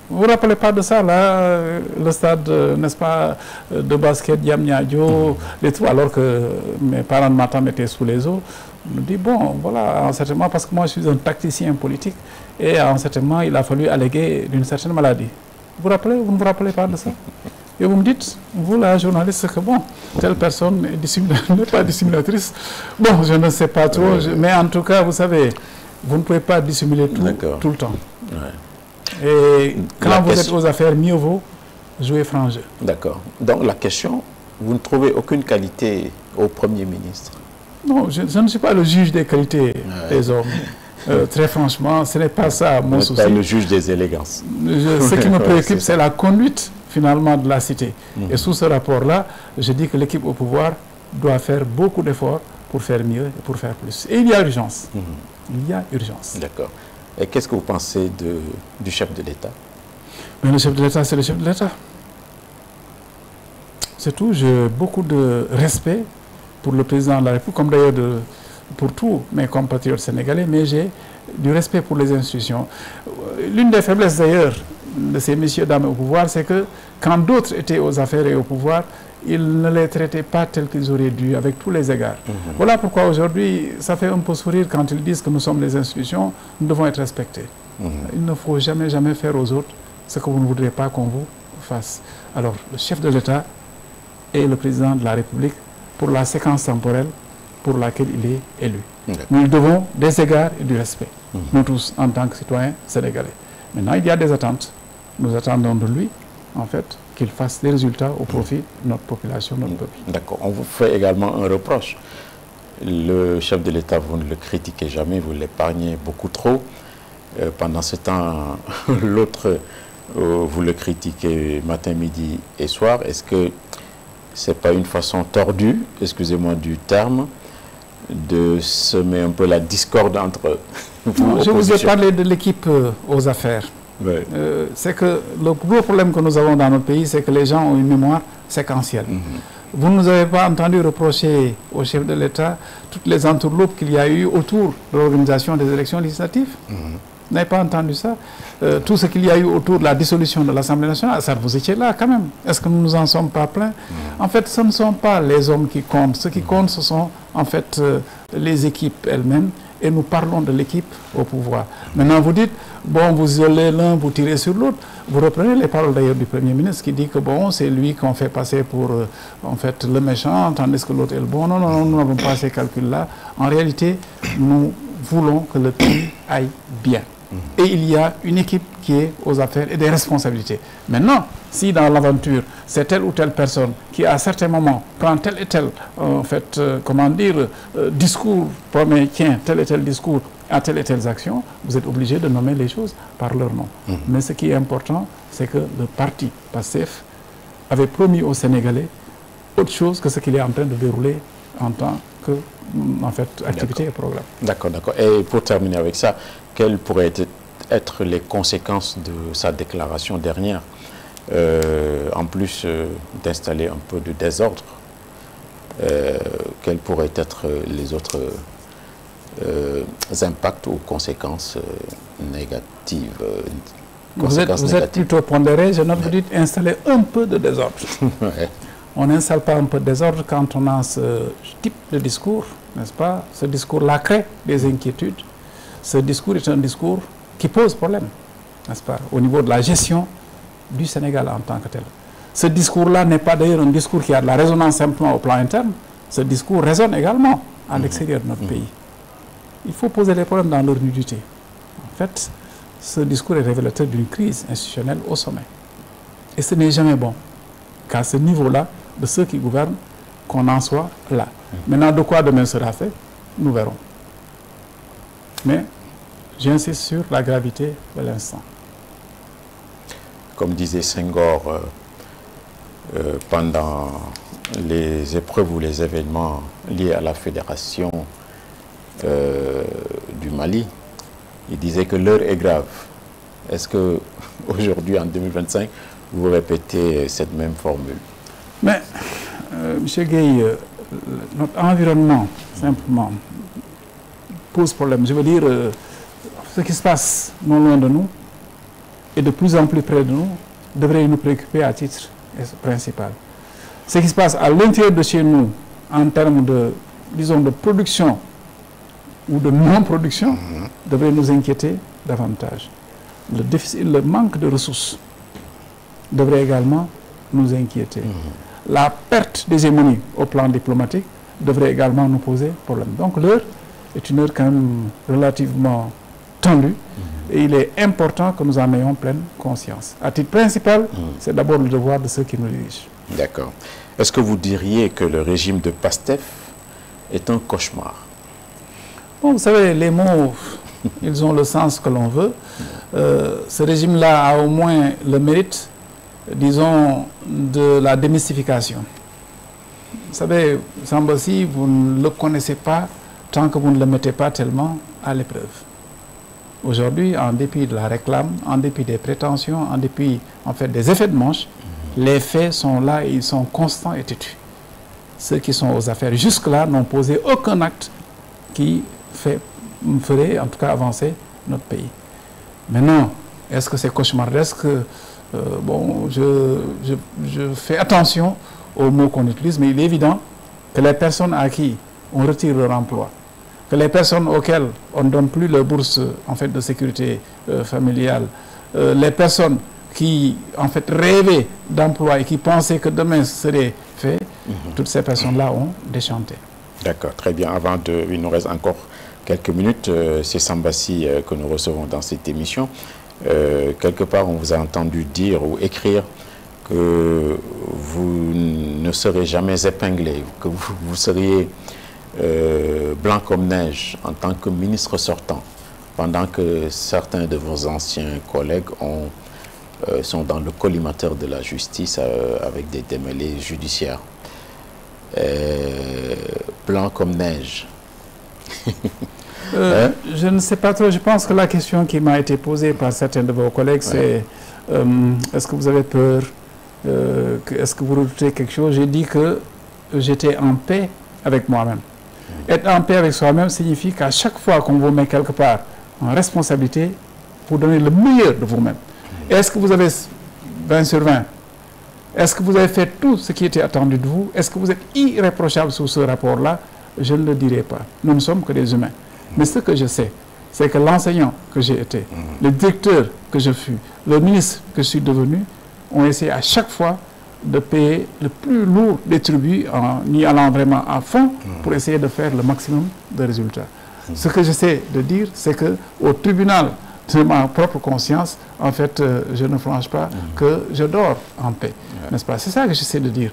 B: Vous ne vous rappelez pas de ça, là, le stade, n'est-ce pas, de basket Diamniadio, les trous, alors que mes parents de Matam étaient sous les eaux. On me dit, bon, voilà, en certain moment, parce que moi je suis un tacticien politique, et en certain moment, il a fallu alléguer d'une certaine maladie. Vous ne vous rappelez pas de ça? Et vous me dites, vous, la journaliste, que bon, telle personne n'est pas dissimulatrice. Bon, je ne sais pas trop, mais en tout cas, vous savez, vous ne pouvez pas dissimuler tout le temps. Et quand vous êtes aux affaires, mieux vaut jouer franc jeu.
A: D'accord. Donc la question, vous ne trouvez aucune qualité au Premier ministre?
B: Non, je ne suis pas le juge des qualités des hommes. Très franchement, ce n'est pas ça mon souci.
A: Pas le juge des élégances.
B: Ce qui me préoccupe, c'est la conduite finalement de la cité. Et sous ce rapport-là, je dis que l'équipe au pouvoir doit faire beaucoup d'efforts pour faire mieux et pour faire plus. Et il y a urgence. Il y a urgence.
A: D'accord. Et qu'est-ce que vous pensez du chef de l'État?
B: Mais le chef de l'État, c'est le chef de l'État. C'est tout. J'ai beaucoup de respect pour le président de la République, comme d'ailleurs pour tous mes compatriotes sénégalais, mais j'ai du respect pour les institutions. L'une des faiblesses d'ailleurs de ces messieurs dames au pouvoir, c'est que quand d'autres étaient aux affaires et au pouvoir, ils ne les traitaient pas tels qu'ils auraient dû, avec tous les égards. Voilà pourquoi aujourd'hui, ça fait un peu sourire quand ils disent que nous sommes les institutions, nous devons être respectés. Il ne faut jamais faire aux autres ce que vous ne voudrez pas qu'on vous fasse. Alors, le chef de l'État et le président de la République, pour la séquence temporelle pour laquelle il est élu. Nous devons des égards et du respect, nous tous, en tant que citoyens sénégalais. Maintenant, il y a des attentes. Nous attendons de lui, en fait, qu'il fasse des résultats au profit de notre population, notre peuple.
A: D'accord. On vous fait également un reproche. Le chef de l'État, vous ne le critiquez jamais, vous l'épargnez beaucoup trop. Pendant ce temps, l'autre, vous le critiquez matin, midi et soir. Est-ce que ce n'est pas une façon tordue, excusez-moi du terme, de semer un peu la discorde entre vous?
B: Non, je vous ai parlé de l'équipe aux affaires. C'est que le gros problème que nous avons dans notre pays, c'est que les gens ont une mémoire séquentielle. Vous ne nous avez pas entendu reprocher au chef de l'État toutes les entourloupes qu'il y a eu autour de l'organisation des élections législatives. Vous n'avez pas entendu ça? Tout ce qu'il y a eu autour de la dissolution de l'Assemblée nationale, ça, vous étiez là quand même. Est-ce que nous ne nous en sommes pas plaints? En fait, ce ne sont pas les hommes qui comptent. Ce qui compte, ce sont en fait les équipes elles-mêmes. Et nous parlons de l'équipe au pouvoir. Maintenant, vous dites, bon, vous isolez l'un, vous tirez sur l'autre. Vous reprenez les paroles d'ailleurs du Premier ministre qui dit que bon, c'est lui qu'on fait passer pour en fait le méchant, tandis que l'autre est le bon. Non, non, non, nous n'avons pas ces calculs-là. En réalité, nous voulons que le pays aille bien. Et il y a une équipe qui est aux affaires et des responsabilités. Maintenant, si dans l'aventure, c'est telle ou telle personne qui à certains moments prend tel et tel, en fait, comment dire, discours, promet, tiens, tel et tel discours à telle et telle action, vous êtes obligé de nommer les choses par leur nom. Mais ce qui est important, c'est que le parti PASTEF avait promis aux Sénégalais autre chose que ce qu'il est en train de dérouler en tant que, en fait, activité et programme. D'accord, d'accord.
A: Et pour terminer avec ça, quelles pourraient être les conséquences de sa déclaration dernière, en plus d'installer un peu de désordre, quels pourraient être les autres impacts ou conséquences négatives?
B: Vous êtes plutôt pondéré, je note, vous dites installer un peu de désordre.
A: Ouais.
B: On n'installe pas un peu de désordre quand on a ce type de discours, n'est-ce pas? Ce discours-là crée des inquiétudes. Ce discours est un discours qui pose problème, n'est-ce pas, au niveau de la gestion du Sénégal en tant que tel. Ce discours-là n'est pas d'ailleurs un discours qui a de la résonance simplement au plan interne. Ce discours résonne également à l'extérieur de notre pays. Il faut poser les problèmes dans leur nudité. En fait, ce discours est révélateur d'une crise institutionnelle au sommet. Et ce n'est jamais bon qu'à ce niveau-là, de ceux qui gouvernent, qu'on en soit là. Maintenant, de quoi demain sera fait, nous verrons. Mais j'insiste sur la gravité de l'instant.
A: Comme disait Senghor, pendant les épreuves ou les événements liés à la fédération du Mali, il disait que l'heure est grave. Est-ce que aujourd'hui, en 2025, vous répétez cette même formule?
B: Mais, M. Gueye, notre environnement, simplement, pose problème. Je veux dire, ce qui se passe non loin de nous et de plus en plus près de nous devrait nous préoccuper à titre principal. Ce qui se passe à l'intérieur de chez nous en termes de, disons, de production ou de non-production devrait nous inquiéter davantage. Le déficit, le manque de ressources devrait également nous inquiéter. La perte d'hégémonie au plan diplomatique devrait également nous poser problème. Donc l'heure est une heure quand même relativement tendue et il est important que nous en ayons pleine conscience. À titre principal, c'est d'abord le devoir de ceux qui nous dirigent.
A: D'accord. Est-ce que vous diriez que le régime de PASTEF est un cauchemar?
B: Bon, vous savez, les mots, ils ont le sens que l'on veut. Ce régime-là a au moins le mérite, disons, de la démystification. Vous savez, Sambassi, vous ne le connaissez pas tant que vous ne le mettez pas tellement à l'épreuve. Aujourd'hui, en dépit de la réclame, en dépit des prétentions, en dépit, en fait, des effets de manche, les faits sont là et ils sont constants et têtus. Ceux qui sont aux affaires jusque-là n'ont posé aucun acte qui ferait, en tout cas, avancer notre pays. Maintenant, est-ce que c'est cauchemardesque? Bon, je fais attention aux mots qu'on utilise, mais il est évident que les personnes à qui on retire leur emploi, que les personnes auxquelles on ne donne plus leur bourse en fait, de sécurité familiale, les personnes qui en fait rêvaient d'emploi et qui pensaient que demain ce serait fait, toutes ces personnes-là ont déchanté.
A: D'accord, très bien. Il nous reste encore quelques minutes. C'est Sambassi que nous recevons dans cette émission. Quelque part, on vous a entendu dire ou écrire que vous ne serez jamais épinglé, que vous seriez blanc comme neige en tant que ministre sortant, pendant que certains de vos anciens collègues sont dans le collimateur de la justice avec des démêlés judiciaires. Blanc comme neige.
B: Je ne sais pas trop. Je pense que la question qui m'a été posée par certains de vos collègues, c'est est-ce que vous avez peur? Est-ce que vous redoutez quelque chose? J'ai dit que j'étais en paix avec moi-même. Être en paix avec soi-même signifie qu'à chaque fois qu'on vous met quelque part en responsabilité, pour donner le meilleur de vous-même. Est-ce que vous avez 20 sur 20? Est-ce que vous avez fait tout ce qui était attendu de vous? Est-ce que vous êtes irréprochable sous ce rapport-là? Je ne le dirai pas. Nous ne sommes que des humains. Mais ce que je sais, c'est que l'enseignant que j'ai été, le directeur que je fus, le ministre que je suis devenu, ont essayé à chaque fois de payer le plus lourd des tributs en y allant vraiment à fond pour essayer de faire le maximum de résultats. Ce que j'essaie de dire, c'est qu'au tribunal de ma propre conscience, en fait, je ne franchis pas que je dors en paix. N'est-ce pas? C'est ça que j'essaie de dire.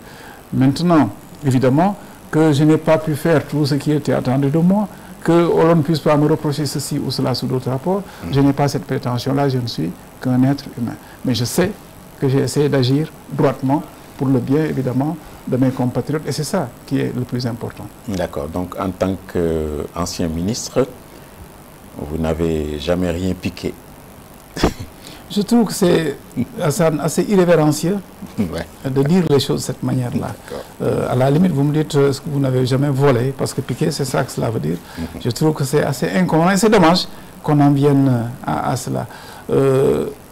B: Maintenant, évidemment, que je n'ai pas pu faire tout ce qui était attendu de moi, qu'on ne puisse pas me reprocher ceci ou cela sous d'autres rapports. Je n'ai pas cette prétention-là, je ne suis qu'un être humain. Mais je sais que j'ai essayé d'agir droitement pour le bien, évidemment, de mes compatriotes. Et c'est ça qui est le plus important. D'accord.
A: Donc, en tant qu'ancien ministre, vous n'avez jamais rien piqué.
B: Je trouve que c'est assez irrévérencieux de dire les choses de cette manière-là. À la limite, vous me dites ce que vous n'avez jamais volé, parce que piquer, c'est ça que cela veut dire. Je trouve que c'est assez inconvenant et c'est dommage qu'on en vienne à cela.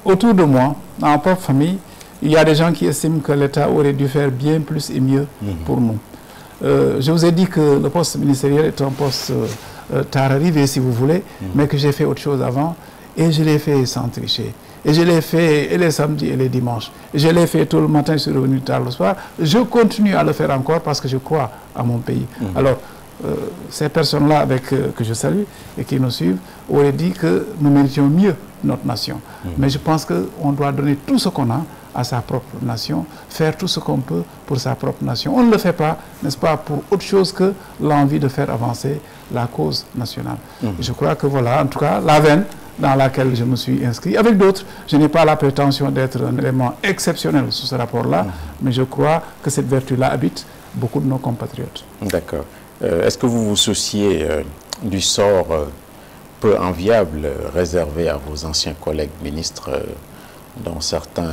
B: Autour de moi, dans ma propre famille, il y a des gens qui estiment que l'État aurait dû faire bien plus et mieux pour nous. Je vous ai dit que le poste ministériel est un poste tard arrivé, si vous voulez, mais que j'ai fait autre chose avant, et je l'ai fait sans tricher. Et je l'ai fait et les samedis et les dimanches. Et je l'ai fait tout le matin, je suis revenu tard le soir. Je continue à le faire encore parce que je crois à mon pays. Alors, ces personnes-là que je salue et qui nous suivent auraient dit que nous méritions mieux notre nation. Mais je pense qu'on doit donner tout ce qu'on a à sa propre nation, faire tout ce qu'on peut pour sa propre nation. On ne le fait pas, n'est-ce pas, pour autre chose que l'envie de faire avancer la cause nationale. Je crois que voilà, en tout cas, la veine dans laquelle je me suis inscrit. Avec d'autres, je n'ai pas la prétention d'être un élément exceptionnel sous ce rapport-là, mais je crois que cette vertu-là habite beaucoup de nos compatriotes.
A: D'accord. Est-ce que vous vous souciez du sort peu enviable réservé à vos anciens collègues ministres dont certains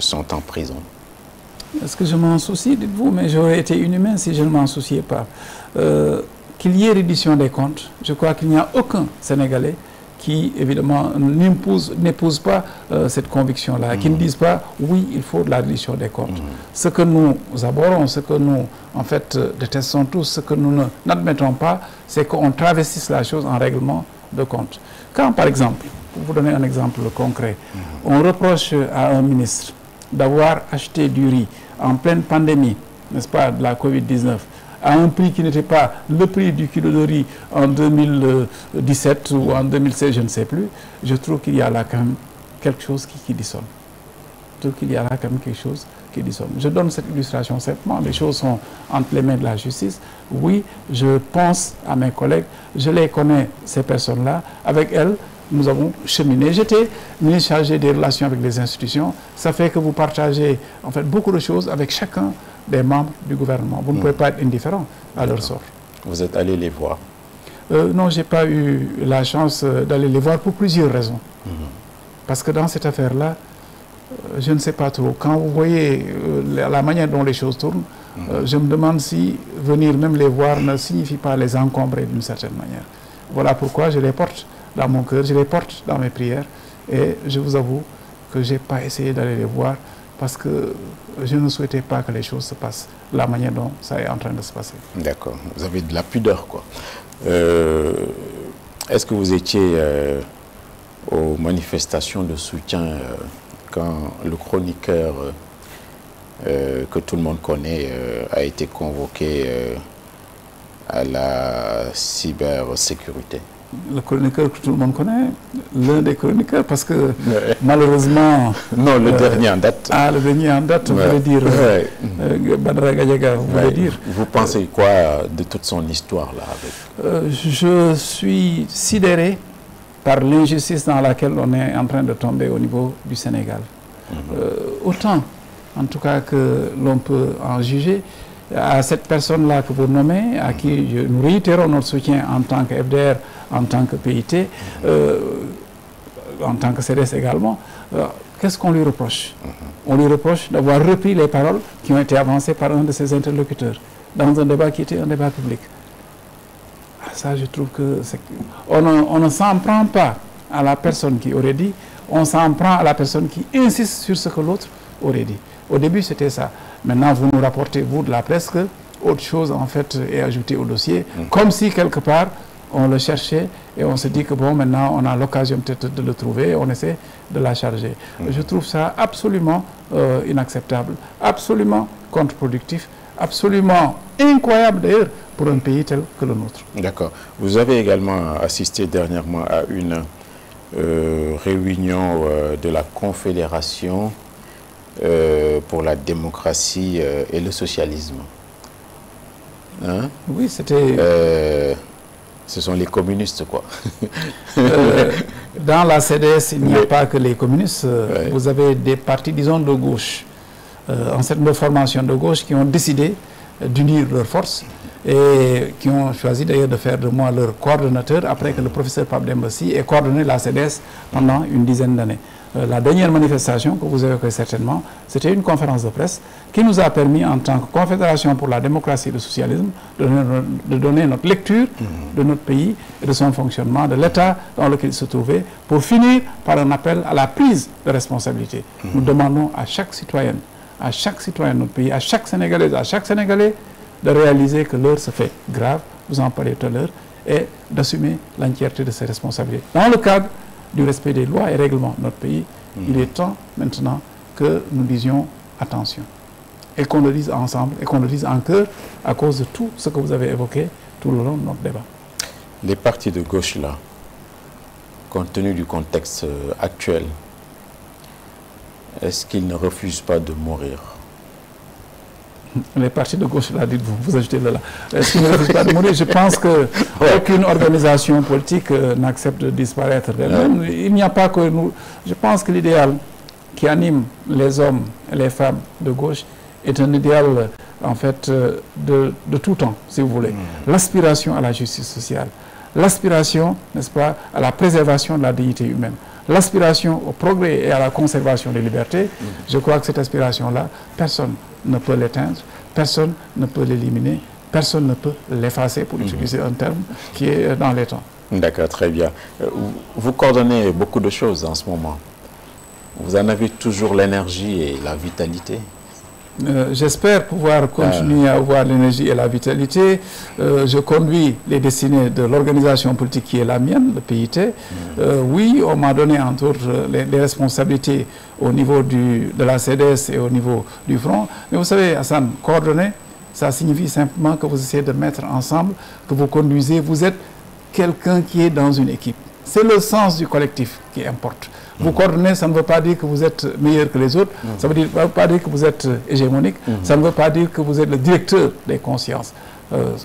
A: sont en prison?
B: Est-ce que je m'en soucie, dites-vous? Mais j'aurais été inhumain si je ne m'en souciais pas. Qu'il y ait reddition des comptes, je crois qu'il n'y a aucun Sénégalais qui, évidemment, n'épouse pas cette conviction-là, qui ne dise pas, oui, il faut de la reddition des comptes. Ce que nous abhorrons, ce que nous, en fait, détestons tous, ce que nous n'admettons pas, c'est qu'on travestisse la chose en règlement de compte. Quand, par exemple, pour vous donner un exemple concret, on reproche à un ministre d'avoir acheté du riz en pleine pandémie, n'est-ce pas, de la Covid-19, à un prix qui n'était pas le prix du kilo de riz en 2017 ou en 2016, je ne sais plus, je trouve qu'il y a là quand même quelque chose qui dissonne. Je trouve qu'il y a là quand même quelque chose qui dissonne. Je donne cette illustration simplement, les choses sont entre les mains de la justice. Oui, je pense à mes collègues, je les connais, ces personnes-là, avec elles, nous avons cheminé. J'étais ministre chargé des relations avec les institutions. Ça fait que vous partagez en fait beaucoup de choses avec chacun des membres du gouvernement. Vous ne pouvez pas être indifférent à leur sort.
A: Vous êtes allé les voir?
B: Non, je n'ai pas eu la chance d'aller les voir pour plusieurs raisons. Parce que dans cette affaire-là, je ne sais pas trop. Quand vous voyez la manière dont les choses tournent, je me demande si venir même les voir ne signifie pas les encombrer d'une certaine manière. Voilà pourquoi je les porte dans mon cœur, je les porte dans mes prières. Et je vous avoue que je n'ai pas essayé d'aller les voir parce que je ne souhaitais pas que les choses se passent de la manière dont ça est en train de se passer.
A: D'accord. Vous avez de la pudeur, quoi. Est-ce que vous étiez aux manifestations de soutien quand le chroniqueur que tout le monde connaît a été convoqué à la cybersécurité?
B: Le chroniqueur que tout le monde connaît, l'un des chroniqueurs, parce que malheureusement...
A: Non, le dernier en date.
B: Ah, le dernier en date, vous voulez dire Badara Gadiaga, vous voulez dire.
A: Vous pensez quoi de toute son histoire là avec...
B: Je suis sidéré par l'injustice dans laquelle on est en train de tomber au niveau du Sénégal. Autant, en tout cas, que l'on peut en juger, à cette personne-là que vous nommez, à qui nous réitérons notre soutien en tant que FDR, en tant que PIT, en tant que CDS également, qu'est-ce qu'on lui reproche? On lui reproche d'avoir repris les paroles qui ont été avancées par un de ses interlocuteurs dans un débat qui était un débat public. Ça, je trouve que on ne s'en prend pas à la personne qui aurait dit, on s'en prend à la personne qui insiste sur ce que l'autre aurait dit. Au début, c'était ça. Maintenant, vous nous rapportez, vous, de la presse, que autre chose, en fait, est ajoutée au dossier, comme si, quelque part, on le cherchait et on se dit que, bon, maintenant, on a l'occasion peut-être de le trouver, on essaie de la charger. Je trouve ça absolument inacceptable, absolument contre-productif, absolument incroyable, d'ailleurs, pour un pays tel que le nôtre.
A: D'accord. Vous avez également assisté dernièrement à une réunion de la Confédération pour la démocratie et le socialisme. Hein?
B: Oui, c'était...
A: ce sont les communistes, quoi.
B: Dans la CDS, il n'y a pas que les communistes. Vous avez des partis, disons, de gauche, en certaines formations de gauche, qui ont décidé d'unir leurs forces et qui ont choisi d'ailleurs de faire de moi leur coordonnateur après que le professeur Pape Demba Sy ait coordonné la CDS pendant une dizaine d'années. La dernière manifestation que vous avez certainement, c'était une conférence de presse qui nous a permis, en tant que Confédération pour la démocratie et le socialisme, de donner notre lecture de notre pays et de son fonctionnement, de l'état dans lequel il se trouvait, pour finir par un appel à la prise de responsabilité. Nous demandons à chaque citoyenne de notre pays, à chaque Sénégalaise, à chaque Sénégalais, de réaliser que l'heure se fait grave, vous en parlez tout à l'heure, et d'assumer l'entièreté de ses responsabilités. Dans le cadre du respect des lois et règlements de notre pays, il est temps maintenant que nous disions attention. Et qu'on le dise ensemble, et qu'on le dise en chœur, à cause de tout ce que vous avez évoqué tout le long de notre débat.
A: Les partis de gauche, là, compte tenu du contexte actuel, est-ce qu'ils ne refusent pas de mourir?
B: Les partis de gauche, là, dites-vous, vous ajoutez là. Est-ce qu'ils ne refusent pas de mourir? Je pense qu'aucune organisation politique n'accepte de disparaître d'elle-même. Il n'y a pas que nous. Je pense que l'idéal qui anime les hommes et les femmes de gauche est un idéal, en fait, de tout temps, si vous voulez. L'aspiration à la justice sociale, l'aspiration, n'est-ce pas, à la préservation de la dignité humaine, l'aspiration au progrès et à la conservation des libertés. Je crois que cette aspiration-là, personne ne peut l'éteindre, personne ne peut l'éliminer, personne ne peut l'effacer, pour utiliser un terme qui est dans les temps.
A: D'accord, très bien. Vous coordonnez beaucoup de choses en ce moment. Vous en avez toujours l'énergie et la vitalité?
B: J'espère pouvoir continuer à avoir l'énergie et la vitalité. Je conduis les destinées de l'organisation politique qui est la mienne, le PIT. Oui, on m'a donné entre autres les responsabilités au niveau de la CDS et au niveau du Front. Mais vous savez, Hassan, coordonner, ça signifie simplement que vous essayez de mettre ensemble, que vous conduisez, vous êtes quelqu'un qui est dans une équipe. C'est le sens du collectif qui importe. Vous coordonnez, ça ne veut pas dire que vous êtes meilleur que les autres, ça ne veut pas dire que vous êtes hégémonique, ça ne veut pas dire que vous êtes le directeur des consciences.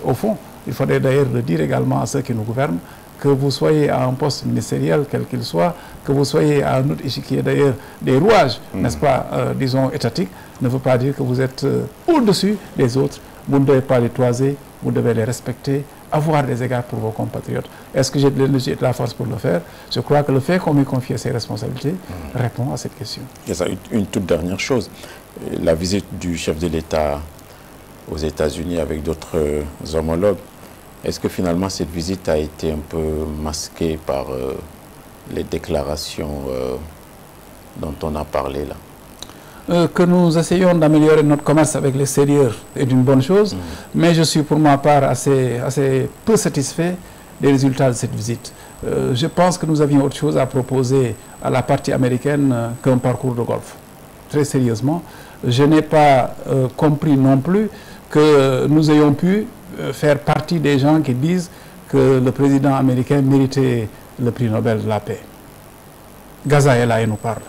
B: Au fond, il faudrait d'ailleurs le dire également à ceux qui nous gouvernent, que vous soyez à un poste ministériel, quel qu'il soit, que vous soyez à un autre échiquier d'ailleurs des rouages, n'est-ce pas, disons, étatiques, ne veut pas dire que vous êtes au-dessus des autres. Vous ne devez pas les toiser, vous devez les respecter, avoir des égards pour vos compatriotes. Est-ce que j'ai de l'énergie et de la force pour le faire? Je crois que le fait qu'on m'ait confié ces responsabilités répond à cette question.
A: Et ça, une toute dernière chose, la visite du chef de l'État aux États-Unis avec d'autres homologues, est-ce que finalement cette visite a été un peu masquée par les déclarations dont on a parlé là?
B: Que nous essayons d'améliorer notre commerce avec l'extérieur est une bonne chose, mais je suis pour ma part assez peu satisfait des résultats de cette visite. Je pense que nous avions autre chose à proposer à la partie américaine qu'un parcours de golf. Très sérieusement, je n'ai pas compris non plus que nous ayons pu faire partie des gens qui disent que le président américain méritait le prix Nobel de la paix. Gaza est là et nous parle.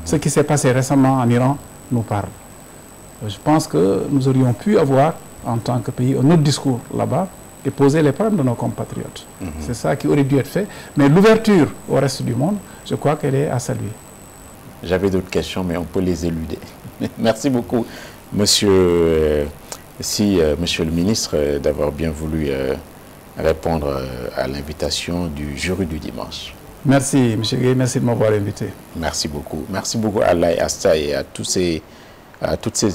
B: Ce qui s'est passé récemment en Iran nous parle. Je pense que nous aurions pu avoir, en tant que pays, un autre discours là-bas et poser les problèmes de nos compatriotes. C'est ça qui aurait dû être fait. Mais l'ouverture au reste du monde, je crois qu'elle est à saluer.
A: J'avais d'autres questions, mais on peut les éluder. Merci beaucoup, monsieur le ministre, d'avoir bien voulu répondre à l'invitation du jury du dimanche.
B: Merci, M. Gueye, merci de m'avoir invité.
A: Merci beaucoup. Merci beaucoup à Alain Asta et à toutes ces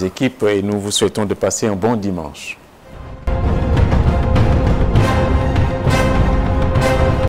A: équipes et nous vous souhaitons de passer un bon dimanche.